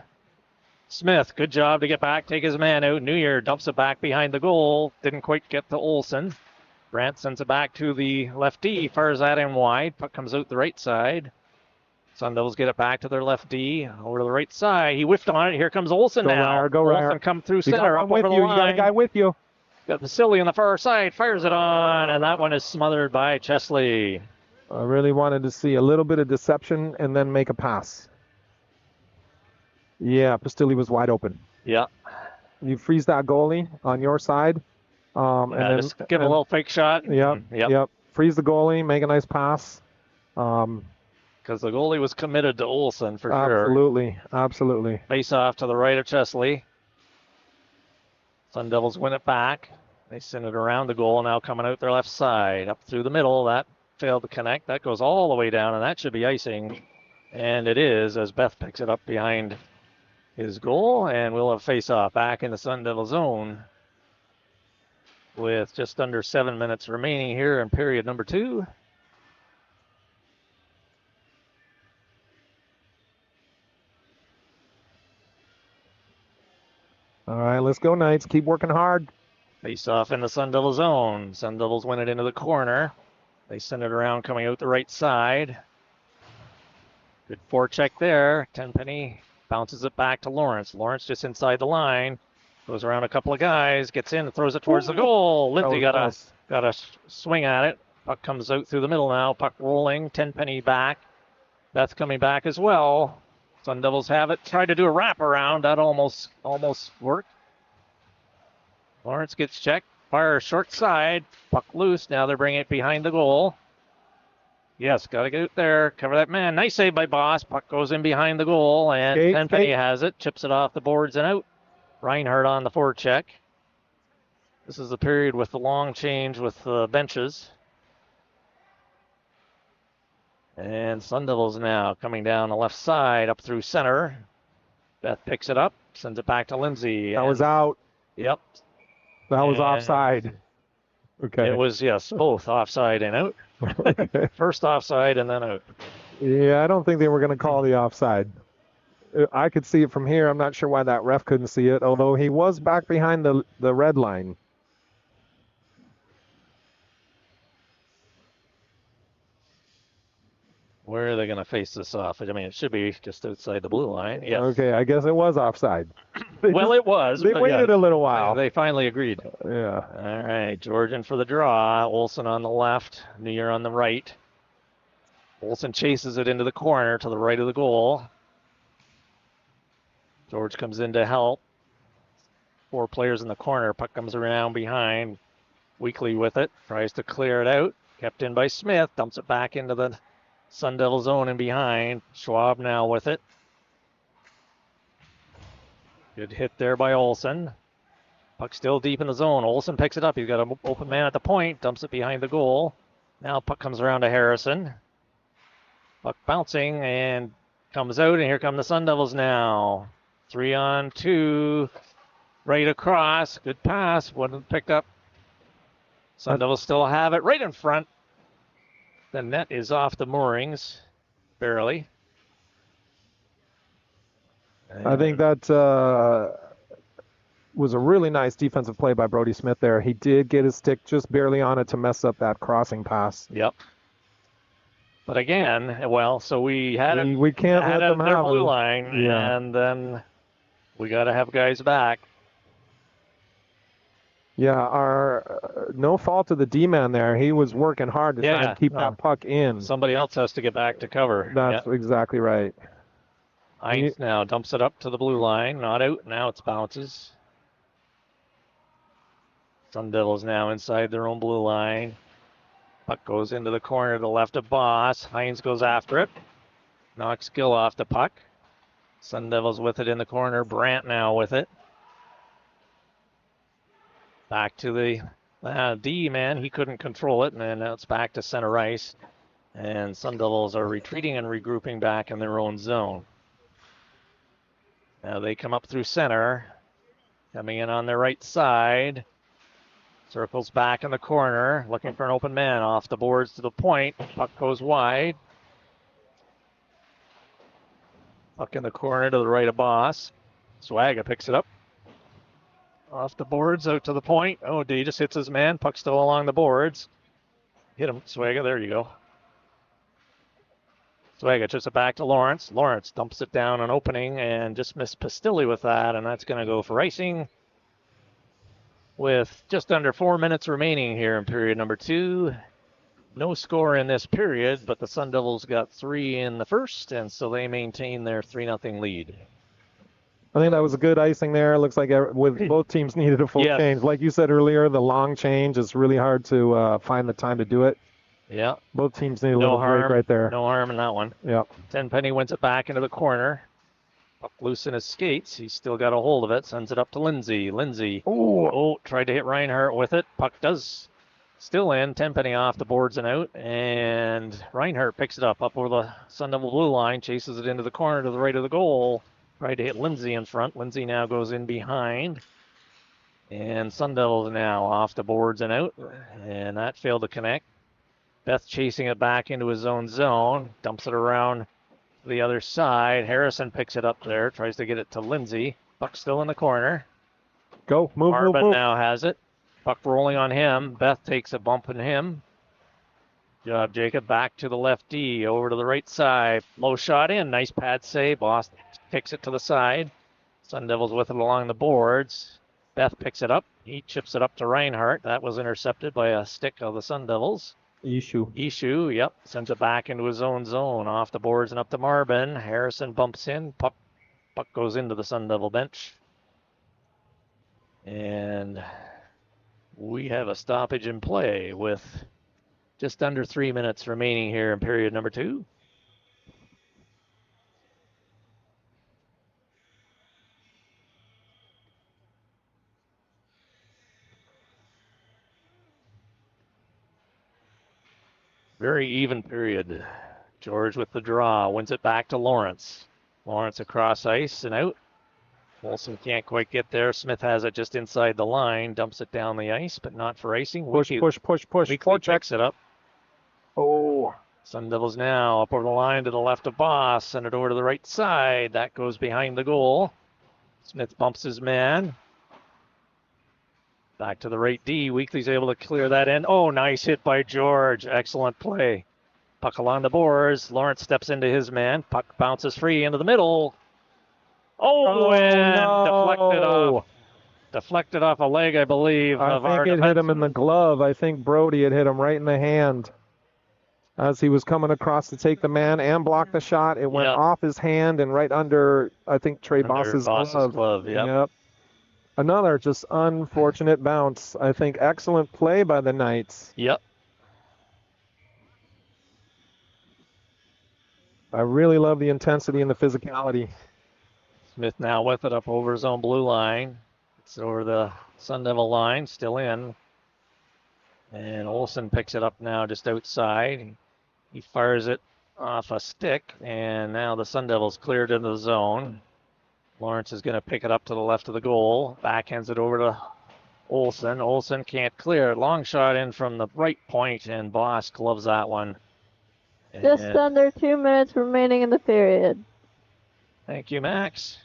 [SPEAKER 2] Smith, good job to get back, take his man out. New Year dumps it back behind the goal. Didn't quite get to Olsen. Brandt sends it back to the left D, fires that in wide. Puck comes out the right side. Sun Devils get it back to their left D, over to the right side. He whiffed on it. Here comes Olsen now.
[SPEAKER 4] Go Ryer.
[SPEAKER 2] Olsen come through center, up over the line.
[SPEAKER 4] You got a guy with you.
[SPEAKER 2] Got Vasily on the far side, fires it on, and that one is smothered by Chesley.
[SPEAKER 4] I really wanted to see a little bit of deception and then make a pass. Yeah, Pastilli was wide open.
[SPEAKER 2] Yeah.
[SPEAKER 4] You freeze that goalie on your side. And then,
[SPEAKER 2] just give a little fake shot.
[SPEAKER 4] Yep. Freeze the goalie, make a nice pass.
[SPEAKER 2] Because the goalie was committed to Olsen for sure.
[SPEAKER 4] Absolutely.
[SPEAKER 2] Face off to the right of Chesley. Sun Devils win it back. They send it around the goal, now coming out their left side. Up through the middle, that failed to connect. That goes all the way down, and that should be icing. And it is, as Beth picks it up behind his goal, and we'll have face off back in the Sun Devil zone with just under 7 minutes remaining here in period number 2.
[SPEAKER 4] All right, let's go, Knights. Keep working hard.
[SPEAKER 2] Face off in the Sun Devil zone. Sun Devils win it into the corner. They send it around coming out the right side. Good forecheck there. Tenpenny bounces it back to Lawrence. Lawrence just inside the line. Goes around a couple of guys. Gets in, throws it towards the goal. Lindsay got a swing at it. Puck comes out through the middle now. Puck rolling. Tenpenny back. Beth coming back as well. Sun Devils have it. Tried to do a wraparound. That almost worked. Lawrence gets checked. Fire short side. Puck loose. Now they're bringing it behind the goal. Yes, got to get out there. Cover that man. Nice save by Boss. Puck goes in behind the goal. And Tenpenny has it. Chips it off the boards and out. Reinhardt on the forecheck. This is the period with the long change with the benches. And Sun Devils now coming down the left side up through center. Beth picks it up, sends it back to Lindsay.
[SPEAKER 4] That was out.
[SPEAKER 2] Yep.
[SPEAKER 4] That was offside. Okay.
[SPEAKER 2] It was, yes, both offside and out.
[SPEAKER 4] Okay.
[SPEAKER 2] First offside and then out.
[SPEAKER 4] Yeah, I don't think they were going to call the offside. I could see it from here. I'm not sure why that ref couldn't see it, although he was back behind the red line.
[SPEAKER 2] Where are they going to face this off? I mean, it should be just outside the blue line. Yes.
[SPEAKER 4] Okay, I guess it was offside.
[SPEAKER 2] Well, it was.
[SPEAKER 4] They
[SPEAKER 2] but
[SPEAKER 4] waited a little while.
[SPEAKER 2] They finally agreed.
[SPEAKER 4] Yeah.
[SPEAKER 2] All right, Georgian for the draw. Olsen on the left, Neer on the right. Olsen chases it into the corner to the right of the goal. George comes in to help. 4 players in the corner. Puck comes around behind. Weekly with it. Tries to clear it out. Kept in by Smith. Dumps it back into the Sun Devil zone and behind. Schwab now with it. Good hit there by Olsen. Puck still deep in the zone. Olsen picks it up. He's got an open man at the point. Dumps it behind the goal. Now puck comes around to Harrison. Puck bouncing and comes out, and here come the Sun Devils now. 3-on-2. Right across. Good pass. Wasn't picked up. Sun Devils still have it right in front. The net is off the moorings. Barely.
[SPEAKER 4] I think that was a really nice defensive play by Brody Smith there. He did get his stick just barely on it to mess up that crossing pass.
[SPEAKER 2] Yep. But again, well, so we had it.
[SPEAKER 4] We can't let them
[SPEAKER 2] their
[SPEAKER 4] have
[SPEAKER 2] blue
[SPEAKER 4] it.
[SPEAKER 2] line,
[SPEAKER 4] Yeah.
[SPEAKER 2] and then we got to have guys back.
[SPEAKER 4] Yeah, our no fault of the D-man there. He was working hard to try and keep that puck in.
[SPEAKER 2] Somebody else has to get back to cover.
[SPEAKER 4] That's exactly right.
[SPEAKER 2] Heinz now dumps it up to the blue line. Not out. Now it's bounces. Sun Devils now inside their own blue line. Puck goes into the corner to the left of Boss. Heinz goes after it. Knocks Gill off the puck. Sun Devils with it in the corner. Brandt now with it. Back to the D man. He couldn't control it, and then now it's back to center ice. And Sun Devils are retreating and regrouping back in their own zone. Now they come up through center. Coming in on their right side. Circles back in the corner, looking for an open man off the boards to the point. Puck goes wide. Puck in the corner to the right of Boss. Swaga picks it up. Off the boards, out to the point. Oh, D just hits his man. Puck still along the boards. Hit him, Swaga. There you go. Swaga chips it back to Lawrence. Lawrence dumps it down an opening and just missed Pastilli with that, and that's going to go for icing. With just under 4 minutes remaining here in period number 2. No score in this period, but the Sun Devils got 3 in the first, and so they maintain their 3-0 lead.
[SPEAKER 4] I think that was a good icing there. It looks like with both teams needed a full change. Like you said earlier, the long change is really hard to find the time to do it.
[SPEAKER 2] Yeah.
[SPEAKER 4] Both teams need a little break right there.
[SPEAKER 2] No harm in that one.
[SPEAKER 4] Yeah.
[SPEAKER 2] Tenpenny wins it back into the corner. Puck loose in his skates. He's still got a hold of it. Sends it up to Lindsay. Lindsay. Oh, tried to hit Reinhardt with it. Puck does still in. Tenpenny off the boards and out. And Reinhardt picks it up over the Sun Devil blue line. Chases it into the corner to the right of the goal. Tried to hit Lindsay in front. Lindsay now goes in behind. And Sun Devils now off the boards and out. And that failed to connect. Beth chasing it back into his own zone. Dumps it around the other side. Harrison picks it up there. Tries to get it to Lindsay. Puck still in the corner.
[SPEAKER 4] Go. Move,
[SPEAKER 2] Arbin
[SPEAKER 4] move.
[SPEAKER 2] now has it. Puck rolling on him. Beth takes a bump on him. Job Jacob back to the left D. Over to the right side. Low shot in. Nice pad save. Boss kicks it to the side. Sun Devils with it along the boards. Beth picks it up. He chips it up to Reinhardt. That was intercepted by a stick of the Sun Devils. Ishu, yep. Sends it back into his own zone. Off the boards and up to Marbin. Harrison bumps in. Puck goes into the Sun Devil bench. And we have a stoppage in play with just under 3 minutes remaining here in period number 2. Very even period. George with the draw. Wins it back to Lawrence. Lawrence across ice and out. Wilson can't quite get there. Smith has it just inside the line. Dumps it down the ice, but not for icing.
[SPEAKER 4] Push.
[SPEAKER 2] Weekly checks it up.
[SPEAKER 4] Oh.
[SPEAKER 2] Sun Devils now up over the line to the left of Boss. Send it over to the right side. That goes behind the goal. Smith bumps his man. Back to the right D. Weekly's able to clear that in. Oh, nice hit by George. Excellent play. Puck along the boards. Lawrence steps into his man. Puck bounces free into the middle. Oh, and
[SPEAKER 4] no.
[SPEAKER 2] deflected off a leg, I believe,
[SPEAKER 4] I
[SPEAKER 2] of our
[SPEAKER 4] think it hit him in
[SPEAKER 2] defenseman.
[SPEAKER 4] the glove. I think Brody had hit him right in the hand as he was coming across to take the man and block the shot. It went
[SPEAKER 2] Yep.
[SPEAKER 4] off his hand and right under, I think, Trey
[SPEAKER 2] Under
[SPEAKER 4] Boss's
[SPEAKER 2] Boss's
[SPEAKER 4] glove.
[SPEAKER 2] yep.
[SPEAKER 4] Another just unfortunate bounce. I think excellent play by the Knights.
[SPEAKER 2] Yep.
[SPEAKER 4] I really love the intensity and the physicality.
[SPEAKER 2] Smith now with it up over his own blue line. It's over the Sun Devil line, still in. And Olsen picks it up now just outside. He fires it off a stick, and now the Sun Devils cleared into the zone. Lawrence is going to pick it up to the left of the goal. Backhands it over to Olsen. Olsen can't clear. Long shot in from the right point, and Boss gloves that one.
[SPEAKER 5] Just
[SPEAKER 2] And
[SPEAKER 5] under 2 minutes remaining in the period.
[SPEAKER 2] thank you, Max.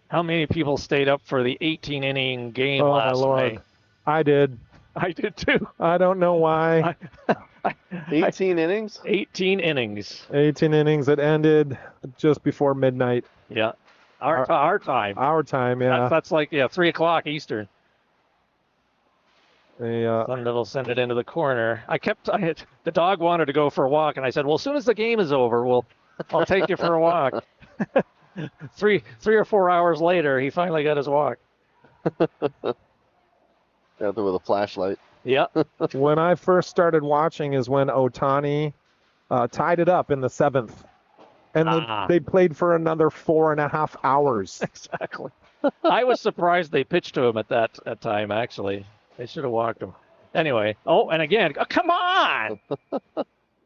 [SPEAKER 2] How many people stayed up for the 18-inning game
[SPEAKER 4] Oh, my
[SPEAKER 2] last
[SPEAKER 4] Lord.
[SPEAKER 2] night?
[SPEAKER 4] I did.
[SPEAKER 2] I did too.
[SPEAKER 4] I don't know why.
[SPEAKER 3] 18 innings?
[SPEAKER 2] 18 innings.
[SPEAKER 4] 18 innings. It ended just before midnight.
[SPEAKER 2] Yeah. Our time.
[SPEAKER 4] Our time, yeah.
[SPEAKER 2] That's like 3 o'clock Eastern.
[SPEAKER 4] The,
[SPEAKER 2] Sun Devils send it into the corner. The dog wanted to go for a walk, and I said, well, as soon as the game is over, I'll take you for a walk. Three or 4 hours later, he finally got his walk.
[SPEAKER 3] Out there with a flashlight.
[SPEAKER 2] Yeah.
[SPEAKER 4] when I first started watching is when Otani tied it up in the 7th. And they played for another 4.5 hours.
[SPEAKER 2] Exactly. I was surprised they pitched to him at that time, actually. They should have walked him. Anyway. Oh, and again, come on!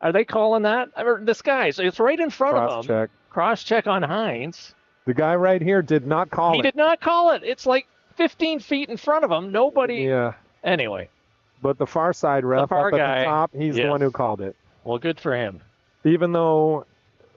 [SPEAKER 2] Are they calling that? This guy, so it's right in front of him. Cross-check on Hines.
[SPEAKER 4] The guy right here did not call it.
[SPEAKER 2] He did not call it. It's like 15 feet in front of him. Nobody.
[SPEAKER 4] Yeah.
[SPEAKER 2] Anyway.
[SPEAKER 4] But the far side ref
[SPEAKER 2] far
[SPEAKER 4] up at
[SPEAKER 2] guy,
[SPEAKER 4] the top, he's the one who called it.
[SPEAKER 2] Well, good for him.
[SPEAKER 4] Even though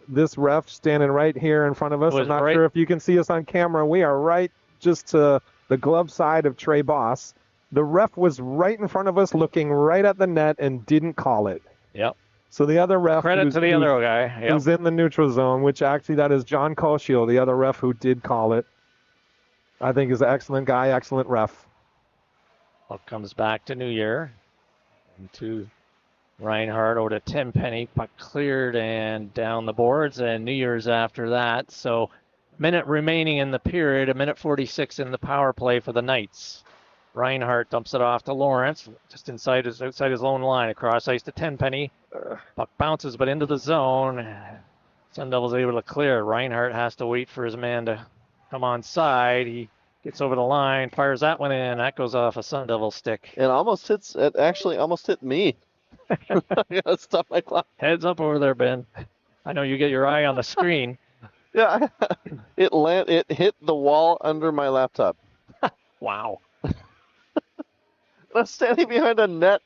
[SPEAKER 4] this ref standing right here in front of us, I'm not sure if you can see us on camera, we are right just to the glove side of Trey Boss. The ref was right in front of us looking right at the net and didn't call it.
[SPEAKER 2] Yep.
[SPEAKER 4] So the other ref
[SPEAKER 2] Credit to the other guy. Yep.
[SPEAKER 4] who's in the neutral zone, which actually that is John Koshiel, the other ref who did call it. I think is an excellent guy, excellent ref.
[SPEAKER 2] Puck comes back to New Year. And to Reinhardt over to Tenpenny. Puck cleared and down the boards, and New Year's after that. So minute remaining in the period, 1:46 in the power play for the Knights. Reinhardt dumps it off to Lawrence, just outside his own line, across ice to Tenpenny. Puck bounces, but into the zone. Sun Devils able to clear. Reinhardt has to wait for his man to come on side. He gets over the line, fires that one in. That goes off a Sun Devil stick.
[SPEAKER 3] It actually almost hit me. Yeah, stop my clock.
[SPEAKER 2] Heads up over there, Ben. I know you get your eye on the screen.
[SPEAKER 3] Yeah, it hit the wall under my laptop.
[SPEAKER 2] Wow.
[SPEAKER 3] I'm standing behind a net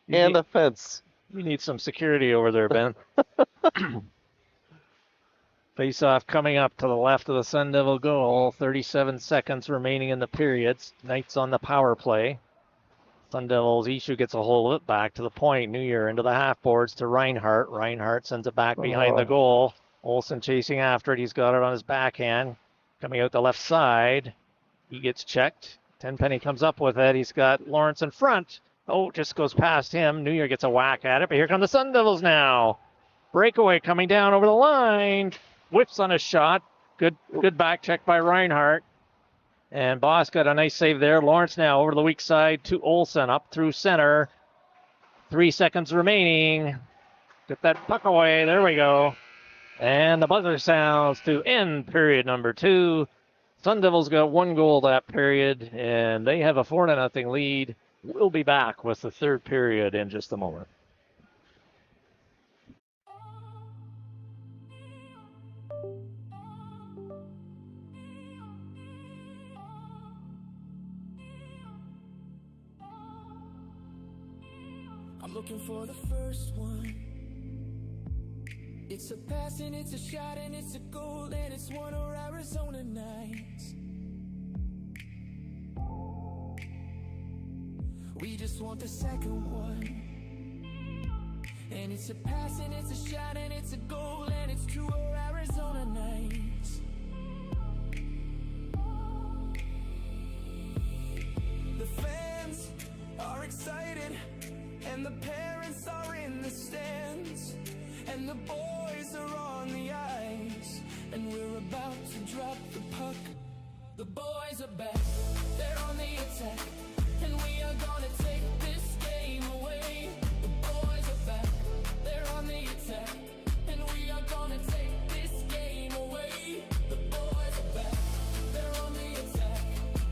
[SPEAKER 3] and a fence.
[SPEAKER 2] You need some security over there, Ben. Face-off coming up to the left of the Sun Devil goal. 37 seconds remaining in the period. Knights on the power play. Sun Devils, Ishu gets a hold of it. Back to the point. New Year into the half boards to Reinhardt. Reinhardt sends it back behind the goal. Olsen chasing after it. He's got it on his backhand. Coming out the left side. He gets checked. Tenpenny comes up with it. He's got Lawrence in front. Oh, just goes past him. New Year gets a whack at it, but here come the Sun Devils now. Breakaway coming down over the line. Whips on a shot. Good back check by Reinhardt. And Boss got a nice save there. Lawrence now over the weak side to Olsen. Up through center. 3 seconds remaining. Get that puck away. There we go. And the buzzer sounds to end period number 2. Sun Devils got 1 goal that period, and they have a 4-0 lead. We'll be back with the third period in just a moment.
[SPEAKER 1] I'm looking for the first one. It's a pass and it's a shot and it's a goal and it's one of Arizona nights. We just want the second one. And it's a pass and it's a shot and it's a goal and it's true Arizona nights. The fans are excited and the parents are in the stands and the boys are on the ice and we're about to drop the puck. The boys are back, they're on the attack and we are gonna take this game away. The boys are back, they're on the attack and we are gonna take this game away. The boys are back, they're on the attack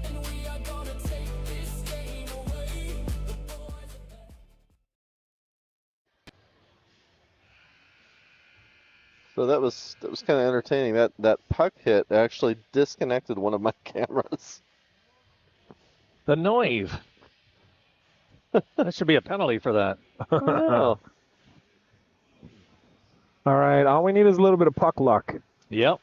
[SPEAKER 1] and we are gonna take this game away. The boys are back.
[SPEAKER 3] So that was kind of entertaining. That puck hit actually disconnected one of my cameras.
[SPEAKER 2] The noise. That should be a penalty for that.
[SPEAKER 3] Oh,
[SPEAKER 4] All right, all we need is a little bit of puck luck.
[SPEAKER 2] Yep.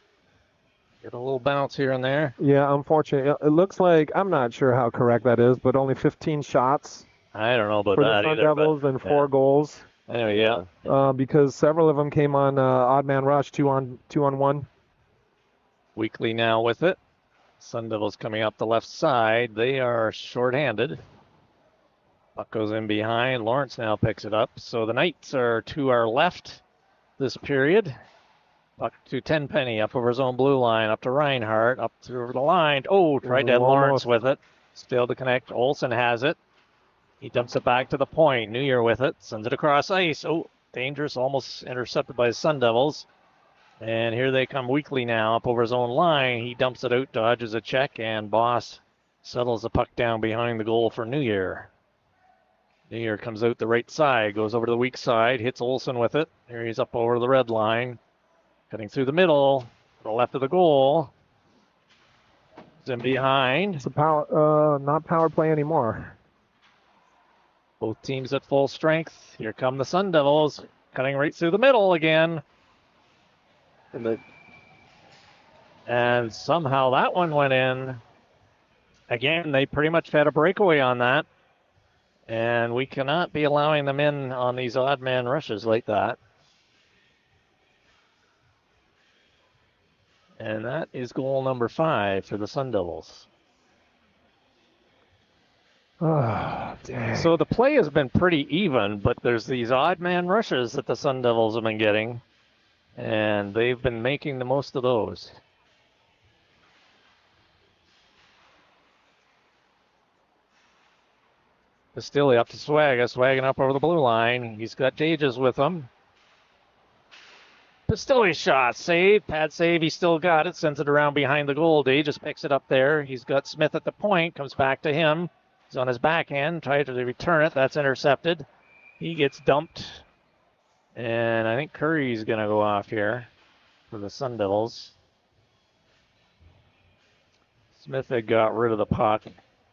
[SPEAKER 2] Get a little bounce here and there.
[SPEAKER 4] Yeah, unfortunately, it looks like, I'm not sure how correct that is, but only 15 shots
[SPEAKER 2] I don't know about
[SPEAKER 4] for the
[SPEAKER 2] that
[SPEAKER 4] Sun
[SPEAKER 2] either.
[SPEAKER 4] Devils
[SPEAKER 2] But,
[SPEAKER 4] and 4 goals.
[SPEAKER 2] anyway, yeah.
[SPEAKER 4] Because several of them came on odd man rush, two on one.
[SPEAKER 2] Weekly now with it. Sun Devils coming up the left side. They are shorthanded. Puck goes in behind. Lawrence now picks it up. So the Knights are to our left this period. Puck to Tenpenny, up over his own blue line, up to Reinhardt, up through the line. Oh, tried to have Lawrence with it. Failed to connect. Olsen has it. He dumps it back to the point. New Year with it. Sends it across ice. Oh, dangerous. Almost intercepted by the Sun Devils. And here they come weekly now, up over his own line. He dumps it out, dodges a check, and Boss settles the puck down behind the goal for New Year. New Year comes out the right side, goes over to the weak side, hits Olsen with it. Here he's up over the red line. Cutting through the middle, to the left of the goal. He's in behind.
[SPEAKER 4] It's a power, not power play anymore.
[SPEAKER 2] Both teams at full strength. Here come the Sun Devils, cutting right through the middle again. And somehow that one went in. Again, they pretty much had a breakaway on that. And we cannot be allowing them in on these odd man rushes like that. And that is goal number 5 for the Sun Devils.
[SPEAKER 4] Oh, dang.
[SPEAKER 2] So the play has been pretty even, but there's these odd man rushes that the Sun Devils have been getting. And they've been making the most of those. Bastilli up to Swaga, swagging up over the blue line. He's got Dages with him. Bastilli's shot, save, pad save, he still got it, sends it around behind the goal. Dages picks it up there. He's got Smith at the point, comes back to him. He's on his backhand, tries to return it, that's intercepted. He gets dumped. And I think Curry's going to go off here for the Sun Devils. Smith had got rid of the puck,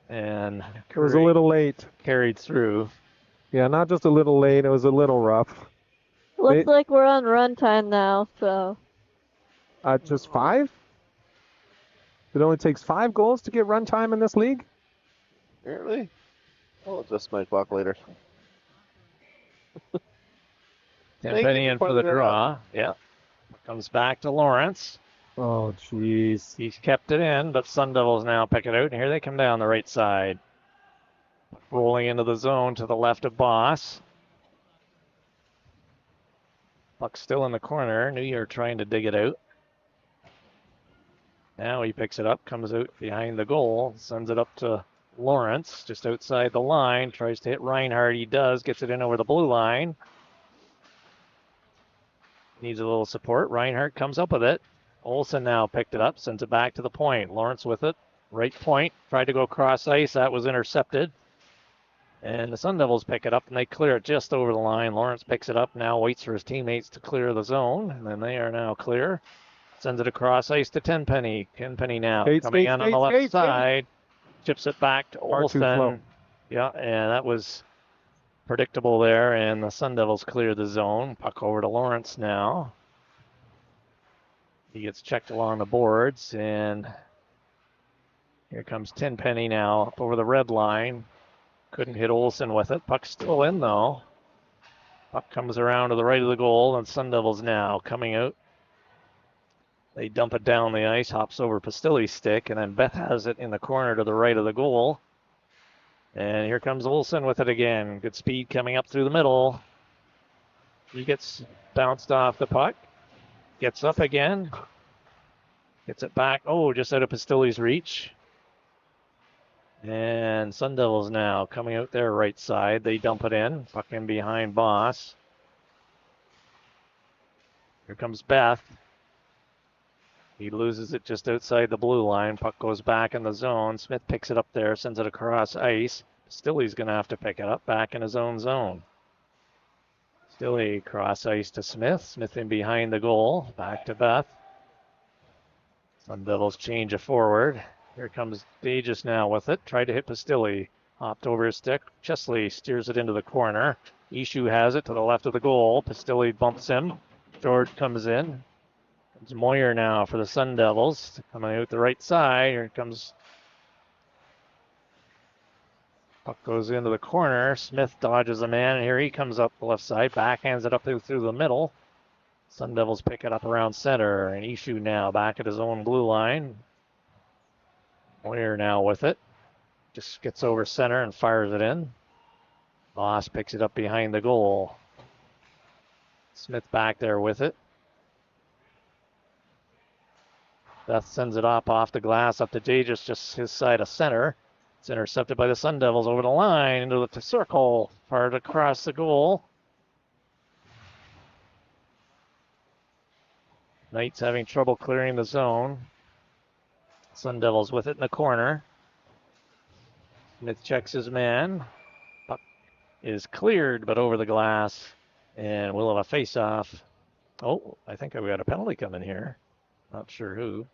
[SPEAKER 2] and
[SPEAKER 4] It was a little late.
[SPEAKER 2] carried through.
[SPEAKER 4] Yeah, not just a little late, it was a little rough.
[SPEAKER 5] Looks like we're on runtime now, so.
[SPEAKER 4] Just 5? It only takes 5 goals to get runtime in this league?
[SPEAKER 3] apparently. I'll adjust my clock later.
[SPEAKER 2] Tenpenny in for the draw. Yeah. Comes back to Lawrence.
[SPEAKER 4] Oh, jeez.
[SPEAKER 2] He's kept it in, but Sun Devils now pick it out, and here they come down the right side. Rolling into the zone to the left of Boss. Puck still in the corner. New Year trying to dig it out. Now he picks it up, comes out behind the goal, sends it up to Lawrence, just outside the line, tries to hit Reinhardt. He does, gets it in over the blue line. Needs a little support. Reinhardt comes up with it. Olsen now picked it up, sends it back to the point. Lawrence with it. Right point. Tried to go cross ice. That was intercepted. And the Sun Devils pick it up, and they clear it just over the line. Lawrence picks it up, now waits for his teammates to clear the zone, and then they are now clear. Sends it across ice to Tenpenny. Tenpenny now coming in on the left side. Chips it back to Olsen. Yeah, and that was predictable there, and the Sun Devils clear the zone. Puck over to Lawrence now. He gets checked along the boards, and here comes Tenpenny now up over the red line. Couldn't hit Olsen with it. Puck's still in, though. Puck comes around to the right of the goal, and Sun Devils now coming out. They dump it down the ice, hops over Pastilli's stick, and then Beth has it in the corner to the right of the goal. And here comes Olsen with it again. Good speed coming up through the middle. He gets bounced off the puck. Gets up again. Gets it back. Oh, just out of Pastilli's reach. And Sun Devils now coming out their right side. They dump it in. Puck in behind Boss. Here comes Beth. He loses it just outside the blue line. Puck goes back in the zone. Smith picks it up there, sends it across ice. Stilly's going to have to pick it up back in his own zone. Stilly cross ice to Smith. Smith in behind the goal. Back to Beth. Sun Devils change a forward. Here comes Dages now with it. Tried to hit Pastilli. Hopped over his stick. Chesley steers it into the corner. Ishu has it to the left of the goal. Pastilli bumps him. George comes in. It's Moyer now for the Sun Devils. Coming out the right side. Here comes. Puck goes into the corner. Smith dodges a man. And here he comes up the left side. Backhands it up through the middle. Sun Devils pick it up around center. And Ishu now back at his own blue line. Moyer now with it. Just gets over center and fires it in. Boss picks it up behind the goal. Smith back there with it. Beth sends it off the glass up to Dages, just his side of center. It's intercepted by the Sun Devils over the line into the circle, fired across the goal. Knights having trouble clearing the zone. Sun Devils with it in the corner. Smith checks his man. Puck is cleared, but over the glass. And we'll have a face-off. Oh, I think we got a penalty coming here. Not sure who.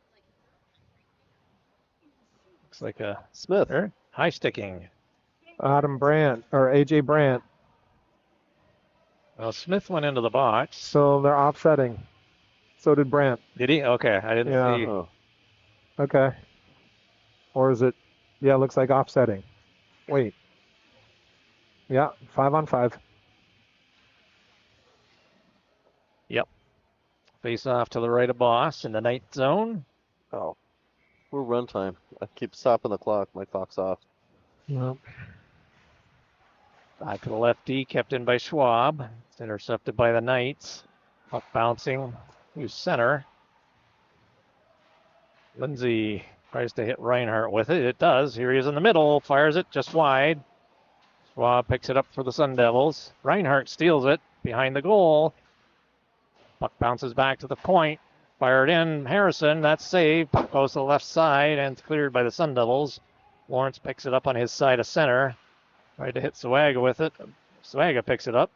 [SPEAKER 2] Looks like a
[SPEAKER 3] Smith.
[SPEAKER 2] High sticking.
[SPEAKER 4] Adam Brandt, or AJ Brandt.
[SPEAKER 2] Well, Smith went into the box.
[SPEAKER 4] So they're offsetting. So did Brandt.
[SPEAKER 2] Did he? Okay, I didn't see.
[SPEAKER 3] Oh.
[SPEAKER 4] Okay. Or is it? Yeah, it looks like offsetting. Wait. Yeah, 5-on-5.
[SPEAKER 2] Yep. Face off to the right of Boss in the night zone.
[SPEAKER 3] Oh. We're runtime. I keep stopping the clock. My clock's off.
[SPEAKER 4] Yep.
[SPEAKER 2] Back to the lefty, kept in by Schwab. It's intercepted by the Knights. Puck bouncing to center. Lindsay tries to hit Reinhardt with it. It does. Here he is in the middle. Fires it just wide. Schwab picks it up for the Sun Devils. Reinhardt steals it behind the goal. Puck bounces back to the point. Fired in. Harrison, that's saved. Puck goes to the left side and it's cleared by the Sun Devils. Lawrence picks it up on his side of center. Tried to hit Swaga with it. Swaga picks it up.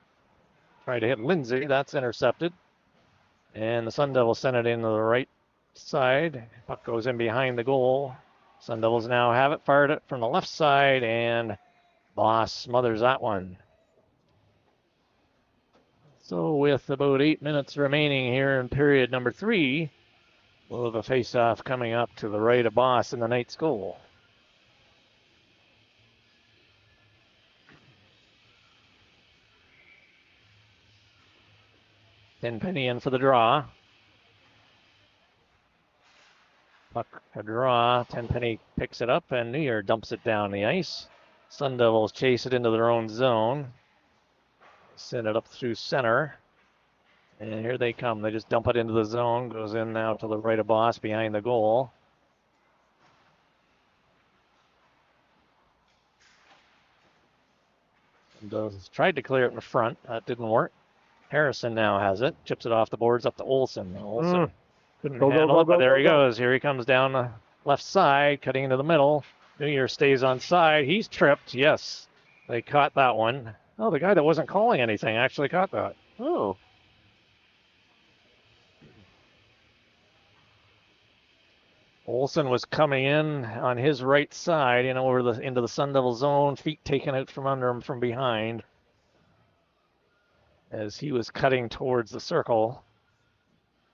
[SPEAKER 2] Tried to hit Lindsay. That's intercepted. And the Sun Devils send it into the right side. Puck goes in behind the goal. Sun Devils now have it. Fired it from the left side. And Boss smothers that one. So with about 8 minutes remaining here in period number 3, we'll have a face-off coming up to the right of Boss in the Knights' goal. Tenpenny in for the draw. Puck a draw. Tenpenny picks it up and New Year dumps it down the ice. Sun Devils chase it into their own zone. Send it up through center. And here they come. They just dump it into the zone. Goes in now to the right of Boss behind the goal. And tried to clear it in front. That didn't work. Harrison now has it. Chips it off the boards up to Olsen. Olsen couldn't handle it, but there he goes. Here he comes down the left side, cutting into the middle. New Year stays on side. He's tripped. Yes, they caught that one. Oh, the guy that wasn't calling anything actually caught that.
[SPEAKER 3] Oh.
[SPEAKER 2] Olsen was coming in on his right side, into the Sun Devil zone, feet taken out from under him from behind as he was cutting towards the circle.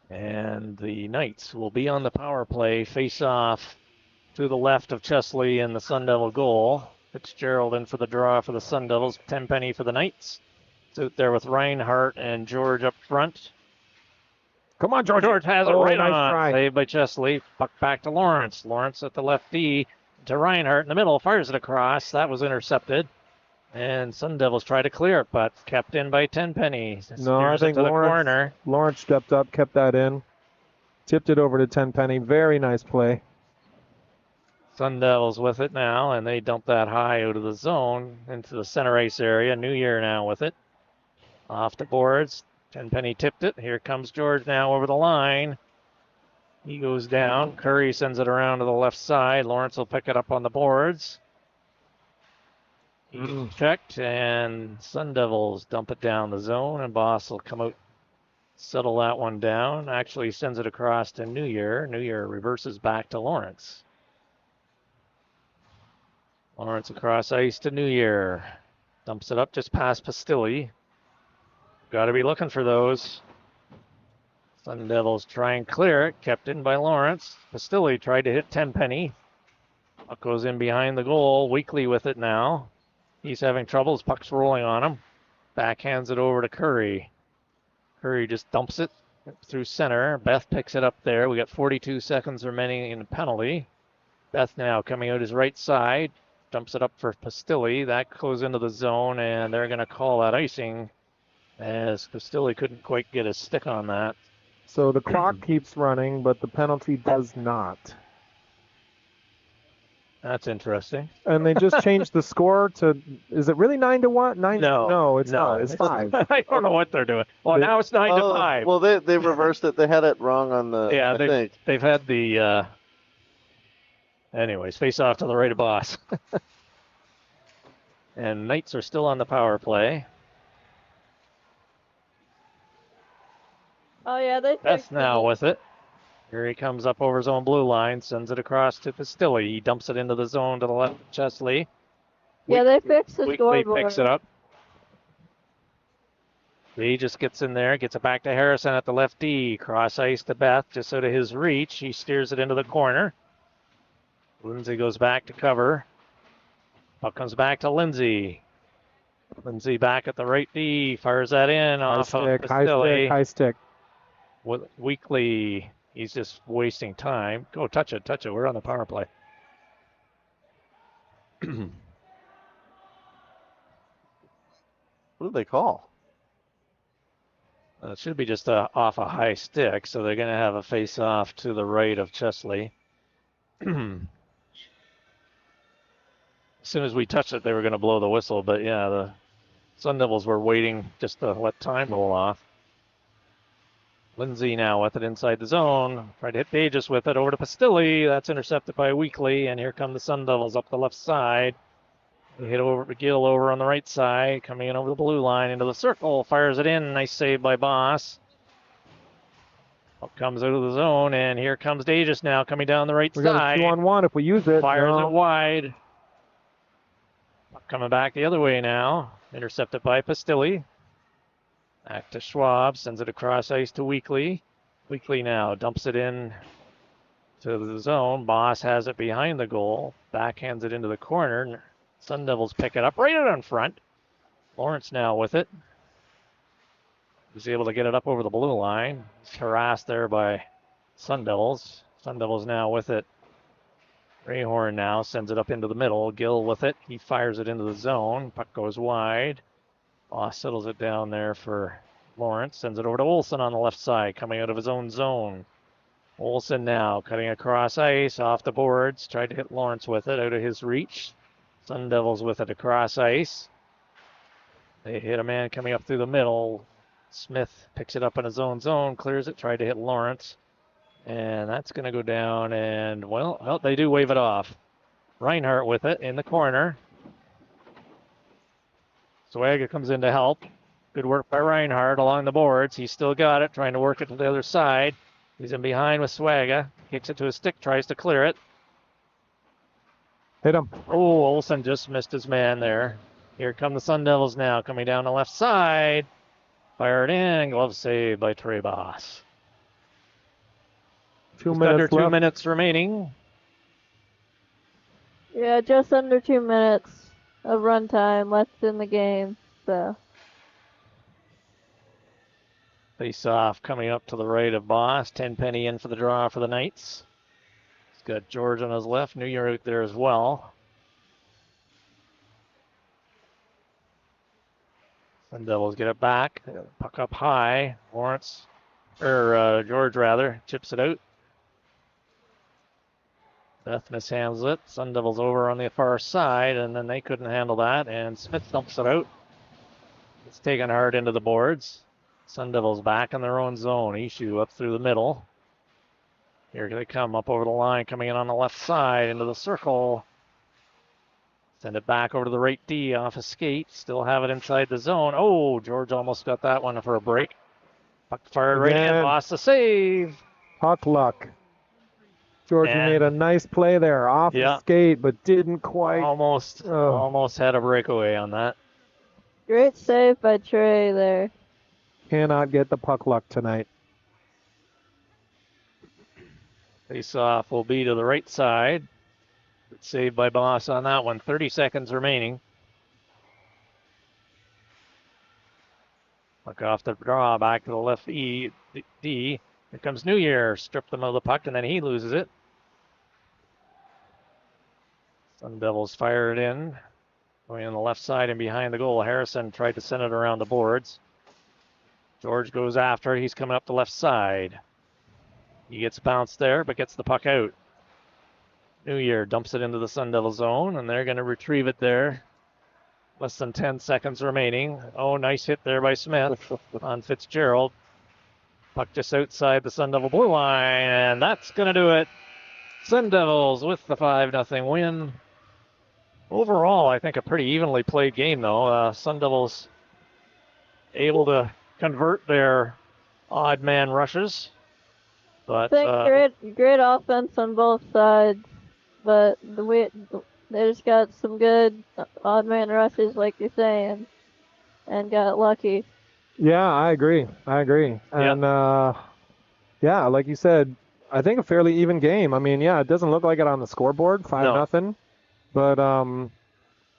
[SPEAKER 2] And the Knights will be on the power play, face off to the left of Chesley in the Sun Devil goal. Fitzgerald in for the draw for the Sun Devils. Tenpenny for the Knights. It's out there with Reinhardt and George up front.
[SPEAKER 4] Come on, George.
[SPEAKER 2] George has it
[SPEAKER 4] Oh,
[SPEAKER 2] right
[SPEAKER 4] nice
[SPEAKER 2] on.
[SPEAKER 4] try.
[SPEAKER 2] Saved by Chesley. Puck back to Lawrence. Lawrence at the left D to Reinhardt in the middle. Fires it across. That was intercepted. And Sun Devils try to clear it, but kept in by Tenpenny.
[SPEAKER 4] No, I think
[SPEAKER 2] to the corner.
[SPEAKER 4] Lawrence stepped up, kept that in. Tipped it over to Tenpenny. Very nice play.
[SPEAKER 2] Sun Devils with it now, and they dump that high out of the zone into the center ice area. New Year now with it. Off the boards. Tenpenny tipped it. Here comes George now over the line. He goes down. Curry sends it around to the left side. Lawrence will pick it up on the boards. He's checked, and Sun Devils dump it down the zone, and Boss will come out, settle that one down. Actually sends it across to New Year. New Year reverses back to Lawrence. Lawrence across ice to New Year. Dumps it up just past Pastilli. Got to be looking for those. Sun Devils try and clear it. Kept in by Lawrence. Pastilli tried to hit Tenpenny. Puck goes in behind the goal. Weekly with it now. He's having trouble. His puck's rolling on him. Backhands it over to Curry. Curry just dumps it through center. Beth picks it up there. We got 42 seconds remaining in the penalty. Beth now coming out his right side. Dumps it up for Pastilli. That goes into the zone, and they're going to call that icing as Pastilli couldn't quite get his stick on that.
[SPEAKER 4] So the clock keeps running, but the penalty does not.
[SPEAKER 2] That's interesting.
[SPEAKER 4] And they just changed the score to, is it really 9-1? No, it's not. It's 5.
[SPEAKER 2] I don't know what they're doing. Well, now it's 9-5.
[SPEAKER 3] Well, they reversed it. They had it wrong on the.
[SPEAKER 2] Yeah,
[SPEAKER 3] I think.
[SPEAKER 2] they've had the. Anyways, face off to the right of Boss. And Knights are still on the power play.
[SPEAKER 5] Oh yeah, they
[SPEAKER 2] Beth
[SPEAKER 5] fixed
[SPEAKER 2] now
[SPEAKER 5] it.
[SPEAKER 2] with it. Here he comes up over his own blue line, sends it across to Pastilli. He dumps it into the zone to the left of Chesley.
[SPEAKER 5] Yeah, they fixed the
[SPEAKER 2] Weekly
[SPEAKER 5] scoreboard.
[SPEAKER 2] picks it up. He just gets in there, gets it back to Harrison at the left D. Cross ice to Beth, just out of his reach. He steers it into the corner. Lindsay goes back to cover. Puck comes back to Lindsay. Lindsay back at the right D. Fires that in off of Pastilli.
[SPEAKER 4] High stick.
[SPEAKER 2] With Weekly, he's just wasting time. Go touch it. We're on the power play.
[SPEAKER 3] What did they call?
[SPEAKER 2] It should be just off a high stick, so they're going to have a face-off to the right of Chesley. As soon as we touched it, they were going to blow the whistle, but yeah, the Sun Devils were waiting just to let time roll off. Lindsay now with it inside the zone. Tried to hit Pages with it over to Pastilli. That's intercepted by Weekly, and here come the Sun Devils up the left side. They hit over Gill over on the right side, coming in over the blue line into the circle. Fires it in. Nice save by Boss. Up comes out of the zone, and here comes Dages now coming down the right
[SPEAKER 4] We
[SPEAKER 2] side.
[SPEAKER 4] got a 2-on-1 if we use it.
[SPEAKER 2] Fires
[SPEAKER 4] No.
[SPEAKER 2] it wide. Coming back the other way now. Intercepted by Pastilli. Back to Schwab. Sends it across ice to Weekly. Weekly now dumps it in to the zone. Boss has it behind the goal. Backhands it into the corner. Sun Devils pick it up right out in front. Lawrence now with it. He's able to get it up over the blue line. He's harassed there by Sun Devils. Sun Devils now with it. Rayhorn now sends it up into the middle. Gill with it. He fires it into the zone. Puck goes wide. Boss settles it down there for Lawrence. Sends it over to Olsen on the left side, coming out of his own zone. Olsen now cutting across ice, off the boards. Tried to hit Lawrence with it, out of his reach. Sun Devils with it across ice. They hit a man coming up through the middle. Smith picks it up in his own zone, clears it, tried to hit Lawrence. And that's going to go down, and, well, they do wave it off. Reinhardt with it in the corner. Swaga comes in to help. Good work by Reinhardt along the boards. He's still got it, trying to work it to the other side. He's in behind with Swaga. Kicks it to his stick, tries to clear it.
[SPEAKER 4] Hit him.
[SPEAKER 2] Oh, Olsen just missed his man there. Here come the Sun Devils now, coming down the left side. Fired in, glove save by Trey Boss.
[SPEAKER 4] 2
[SPEAKER 2] Just
[SPEAKER 4] minutes
[SPEAKER 2] under 2
[SPEAKER 4] left.
[SPEAKER 2] minutes remaining.
[SPEAKER 5] Yeah, just under 2 minutes. of runtime left in the game. So
[SPEAKER 2] Face off coming up to the right of Boss. Tenpenny in for the draw for the Knights. He's got George on his left. New Year out there as well. Sun Devils get it back. Puck up high. George rather, chips it out. Beth mishandles it. Sun Devils over on the far side, and then they couldn't handle that, and Smith dumps it out. It's taken hard into the boards. Sun Devils back in their own zone. Ishu up through the middle. Here they come up over the line, coming in on the left side into the circle. Send it back over to the right D off a skate. Still have it inside the zone. Oh, George almost got that one for a break. Puck fired right in. Lost the save.
[SPEAKER 4] Puck luck. Georgia made a nice play there off the skate, but didn't quite.
[SPEAKER 2] Almost had a breakaway on that.
[SPEAKER 5] great save by Trey there.
[SPEAKER 4] Cannot get the puck luck tonight.
[SPEAKER 2] Face off will be to the right side. Saved by Boss on that one. 30 seconds remaining. Puck off the draw, back to the left D. Here comes New Year. Stripped them of the puck, and then he loses it. Sun Devils fire it in. Going on the left side and behind the goal. Harrison tried to send it around the boards. George goes after. He's coming up the left side. He gets bounced there, but gets the puck out. New Year dumps it into the Sun Devil zone, and they're going to retrieve it there. Less than 10 seconds remaining. Oh, nice hit there by Smith on Fitzgerald. Puck just outside the Sun Devil blue line, and that's going to do it. Sun Devils with the 5-0 win. Overall, I think a pretty evenly played game, though. Sun Devils able to convert their odd man rushes. But
[SPEAKER 5] I think great offense on both sides. But they just got some good odd man rushes, like you're saying, and got lucky.
[SPEAKER 4] Yeah, I agree. And yeah, like you said, I think a fairly even game. I mean, yeah, it doesn't look like it on the scoreboard, 5-0, but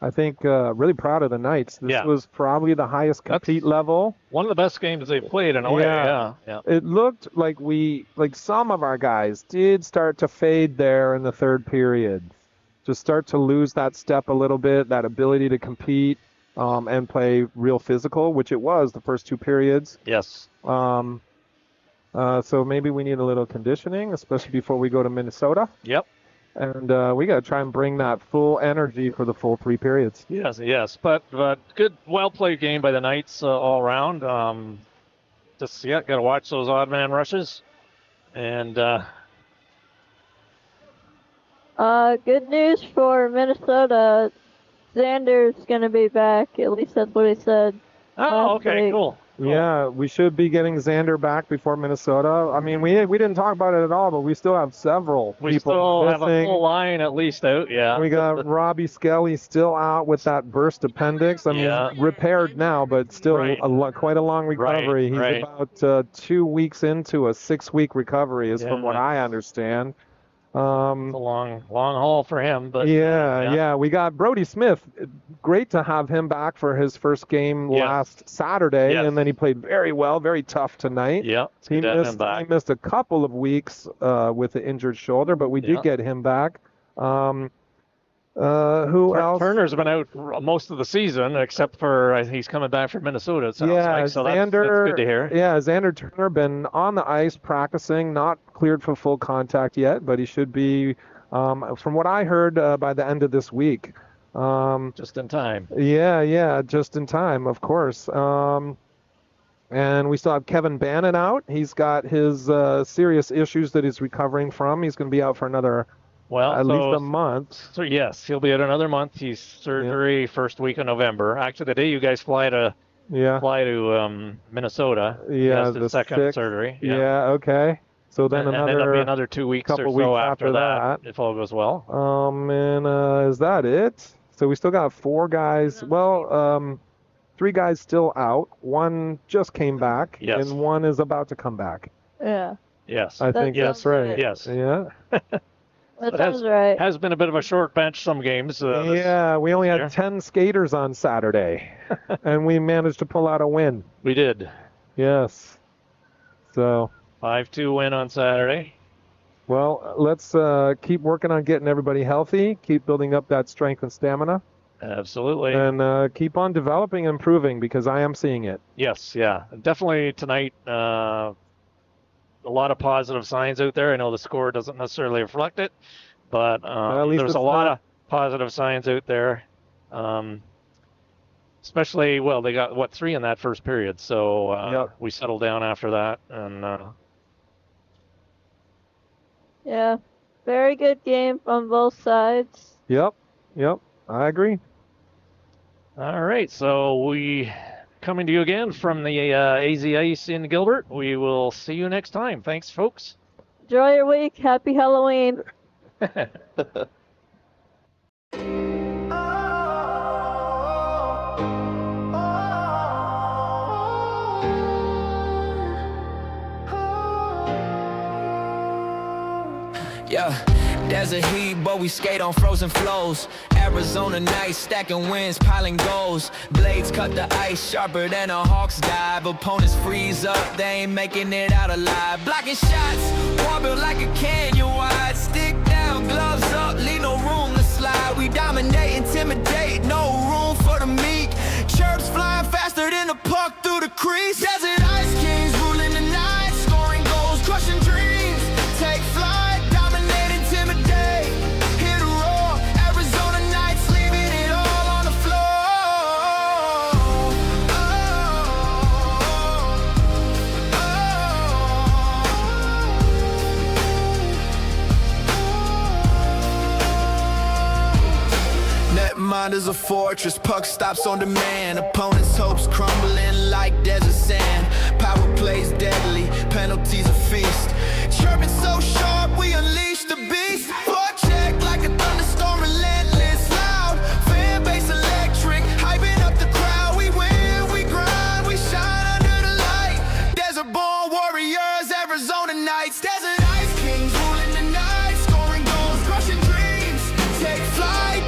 [SPEAKER 4] I think really proud of the Knights. This was probably the highest compete level.
[SPEAKER 2] One of the best games they've played in a way. Yeah.
[SPEAKER 4] It looked like some of our guys did start to fade there in the third period. Just start to lose that step a little bit, that ability to compete and play real physical, which it was the first two periods.
[SPEAKER 2] Yes.
[SPEAKER 4] So maybe we need a little conditioning, especially before we go to Minnesota.
[SPEAKER 2] Yep.
[SPEAKER 4] And we got to try and bring that full energy for the full 3 periods.
[SPEAKER 2] Yes. But good, well-played game by the Knights all around. Got to watch those odd man rushes. And
[SPEAKER 5] good news for Minnesota. Xander's going to be back. At least that's what he said.
[SPEAKER 2] Oh, okay, cool.
[SPEAKER 4] Yeah, we should be getting Xander back before Minnesota. I mean, we didn't talk about it at all, but we still have several people.
[SPEAKER 2] We still
[SPEAKER 4] missing.
[SPEAKER 2] have a full line at least out, yeah.
[SPEAKER 4] We got Robbie Skelly still out with that burst appendix. I mean, repaired now, but still quite a long recovery. He's about 2 weeks into a 6-week recovery, is from what I understand.
[SPEAKER 2] It's a long haul for him, but
[SPEAKER 4] we got Brody Smith. Great to have him back for his first game last Saturday, and then he played very well, very tough tonight. He missed a couple of weeks with the injured shoulder, but we did get him back. Who else?
[SPEAKER 2] Turner's been out most of the season, except for he's coming back from Minnesota. It sounds like. So that's good to hear.
[SPEAKER 4] Yeah, Xander Turner been on the ice practicing, not cleared for full contact yet, but he should be, from what I heard, by the end of this week.
[SPEAKER 2] Just in time.
[SPEAKER 4] Yeah, just in time, of course. And we still have Kevin Bannon out. He's got his serious issues that he's recovering from. He's going to be out for another. At least a month.
[SPEAKER 2] So yes, he'll be out another month. He's surgery first week of November. Actually, the day you guys fly to Minnesota.
[SPEAKER 4] Yeah,
[SPEAKER 2] the second surgery.
[SPEAKER 4] Yeah. Okay. So then
[SPEAKER 2] it'll be another 2 weeks or so after that, if all goes well.
[SPEAKER 4] And is that it? So we still got 4 guys. Well, 3 guys still out. 1 just came back, and 1 is about to come back.
[SPEAKER 5] Yeah.
[SPEAKER 2] Yes.
[SPEAKER 4] I think that's right.
[SPEAKER 2] Yes.
[SPEAKER 4] Yeah.
[SPEAKER 5] That
[SPEAKER 2] It
[SPEAKER 5] sounds right.
[SPEAKER 2] has been a bit of a short bench some games.
[SPEAKER 4] Yeah, we only had
[SPEAKER 2] year.
[SPEAKER 4] 10 skaters on Saturday, and we managed to pull out a win.
[SPEAKER 2] We did.
[SPEAKER 4] Yes. So,
[SPEAKER 2] 5-2 win on Saturday.
[SPEAKER 4] well, let's keep working on getting everybody healthy, keep building up that strength and stamina,
[SPEAKER 2] Absolutely.
[SPEAKER 4] and keep on developing and improving because I am seeing it.
[SPEAKER 2] Yes, yeah. Definitely tonight, a lot of positive signs out there. I know the score doesn't necessarily reflect it, but
[SPEAKER 4] at least
[SPEAKER 2] there's a
[SPEAKER 4] it's
[SPEAKER 2] lot
[SPEAKER 4] not-
[SPEAKER 2] of positive signs out there. Especially, well, they got, 3 in that first period, so
[SPEAKER 4] Yep.
[SPEAKER 2] we settled down after that. And
[SPEAKER 5] Yeah. Very good game from both sides.
[SPEAKER 4] Yep, I agree.
[SPEAKER 2] all right, so we coming to you again from the AZ Ice in Gilbert. We will see you next time. Thanks, folks.
[SPEAKER 5] Enjoy your week. Happy Halloween.
[SPEAKER 1] Yeah, desert heat, but we skate on frozen flows. Arizona nights, stacking wins, piling goals. Blades cut the ice sharper than a hawk's dive. Opponents freeze up, they ain't making it out alive. Blocking shots, wall built like a canyon wide. Stick down, gloves up, leave no room to slide. We dominate, intimidate, no room for the meek. Chirps flying faster than a puck through the crease. Desert ice kings ruling the night, scoring goals, crushing dreams. Take flight. Mind is a fortress, puck stops on demand. Opponents' hopes crumbling like desert sand. Power plays deadly, penalties a feast. Chirping so sharp, we unleash the beast. Forecheck like a thunderstorm, relentless, loud. Fan base electric, hyping up the crowd. We win, we grind, we shine under the light. Desert-born warriors, Arizona nights. Desert ice kings ruling the night, scoring goals, crushing dreams. Take flight.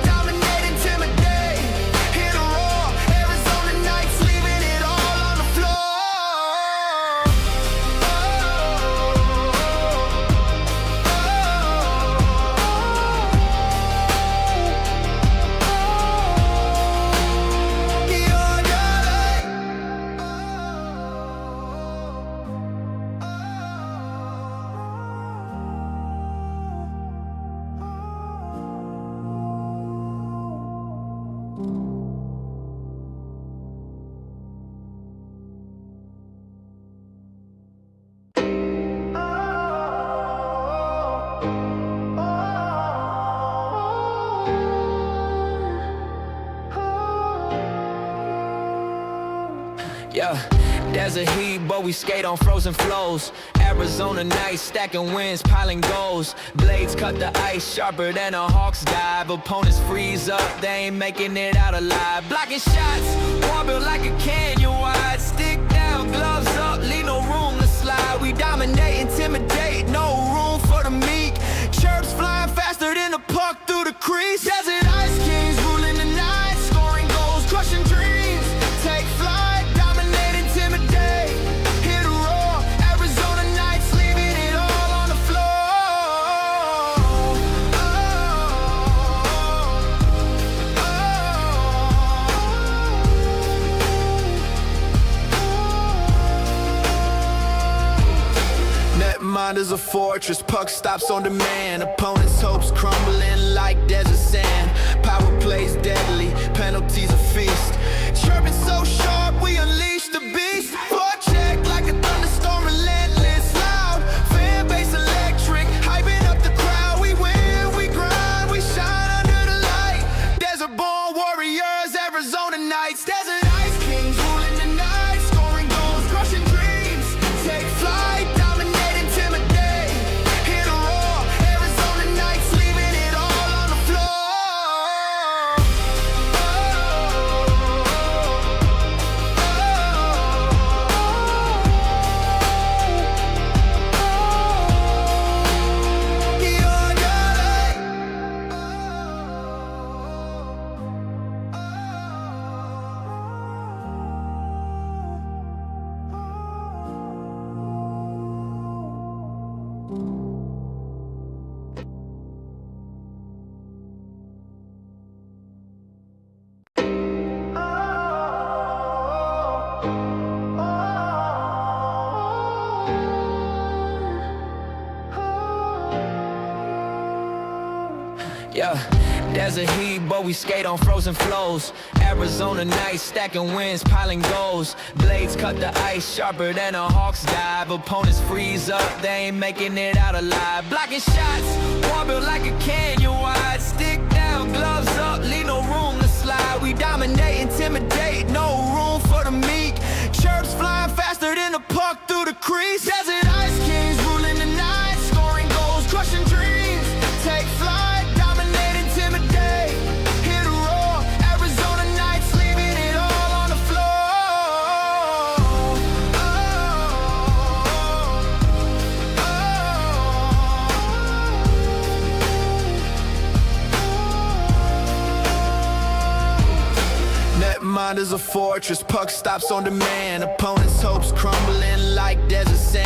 [SPEAKER 1] Yeah, desert heat, but we skate on frozen flows. Arizona nights, stacking wins, piling goals. Blades cut the ice sharper than a hawk's dive. Opponents freeze up, they ain't making it out alive. Blocking shots, wall built like a canyon wide. Stick down, gloves up, leave no room to slide. We dominate, intimidate, no room for the meek. Chirps flying faster than a puck through the crease. Desert ice kings ruling the night, scoring goals, crushing dreams. Take flight. Mind is a fortress, puck stops on demand. Opponents' hopes crumbling like desert sand. Power plays deadly, penalties a feast. Chirping so sharp, we unleash the beast. Forecheck like a thunderstorm, relentless, loud. Fan base electric, hyping up the crowd. We win, we grind, we shine under the light. Desert-born warriors, Arizona nights. Desert ice kings ruling the night, scoring goals, crushing dreams. Take flight. Yeah, desert heat, but we skate on frozen flows. Arizona nights, stacking wins, piling goals. Blades cut the ice sharper than a hawk's dive. Opponents freeze up, they ain't making it out alive. Blocking shots, wall built like a canyon wide. Stick down, gloves up, leave no room to slide. We dominate, intimidate, no room for the meek. Chirps flying faster than a puck through the crease. Desert ice kings ruling the night, scoring goals, crushing dreams. Take flight, dominate, intimidate. Hit a roar, Arizona nights, leaving it all on the floor. Netmind is a fortress, puck stops on demand. Opponents' hopes crumbling like desert sand.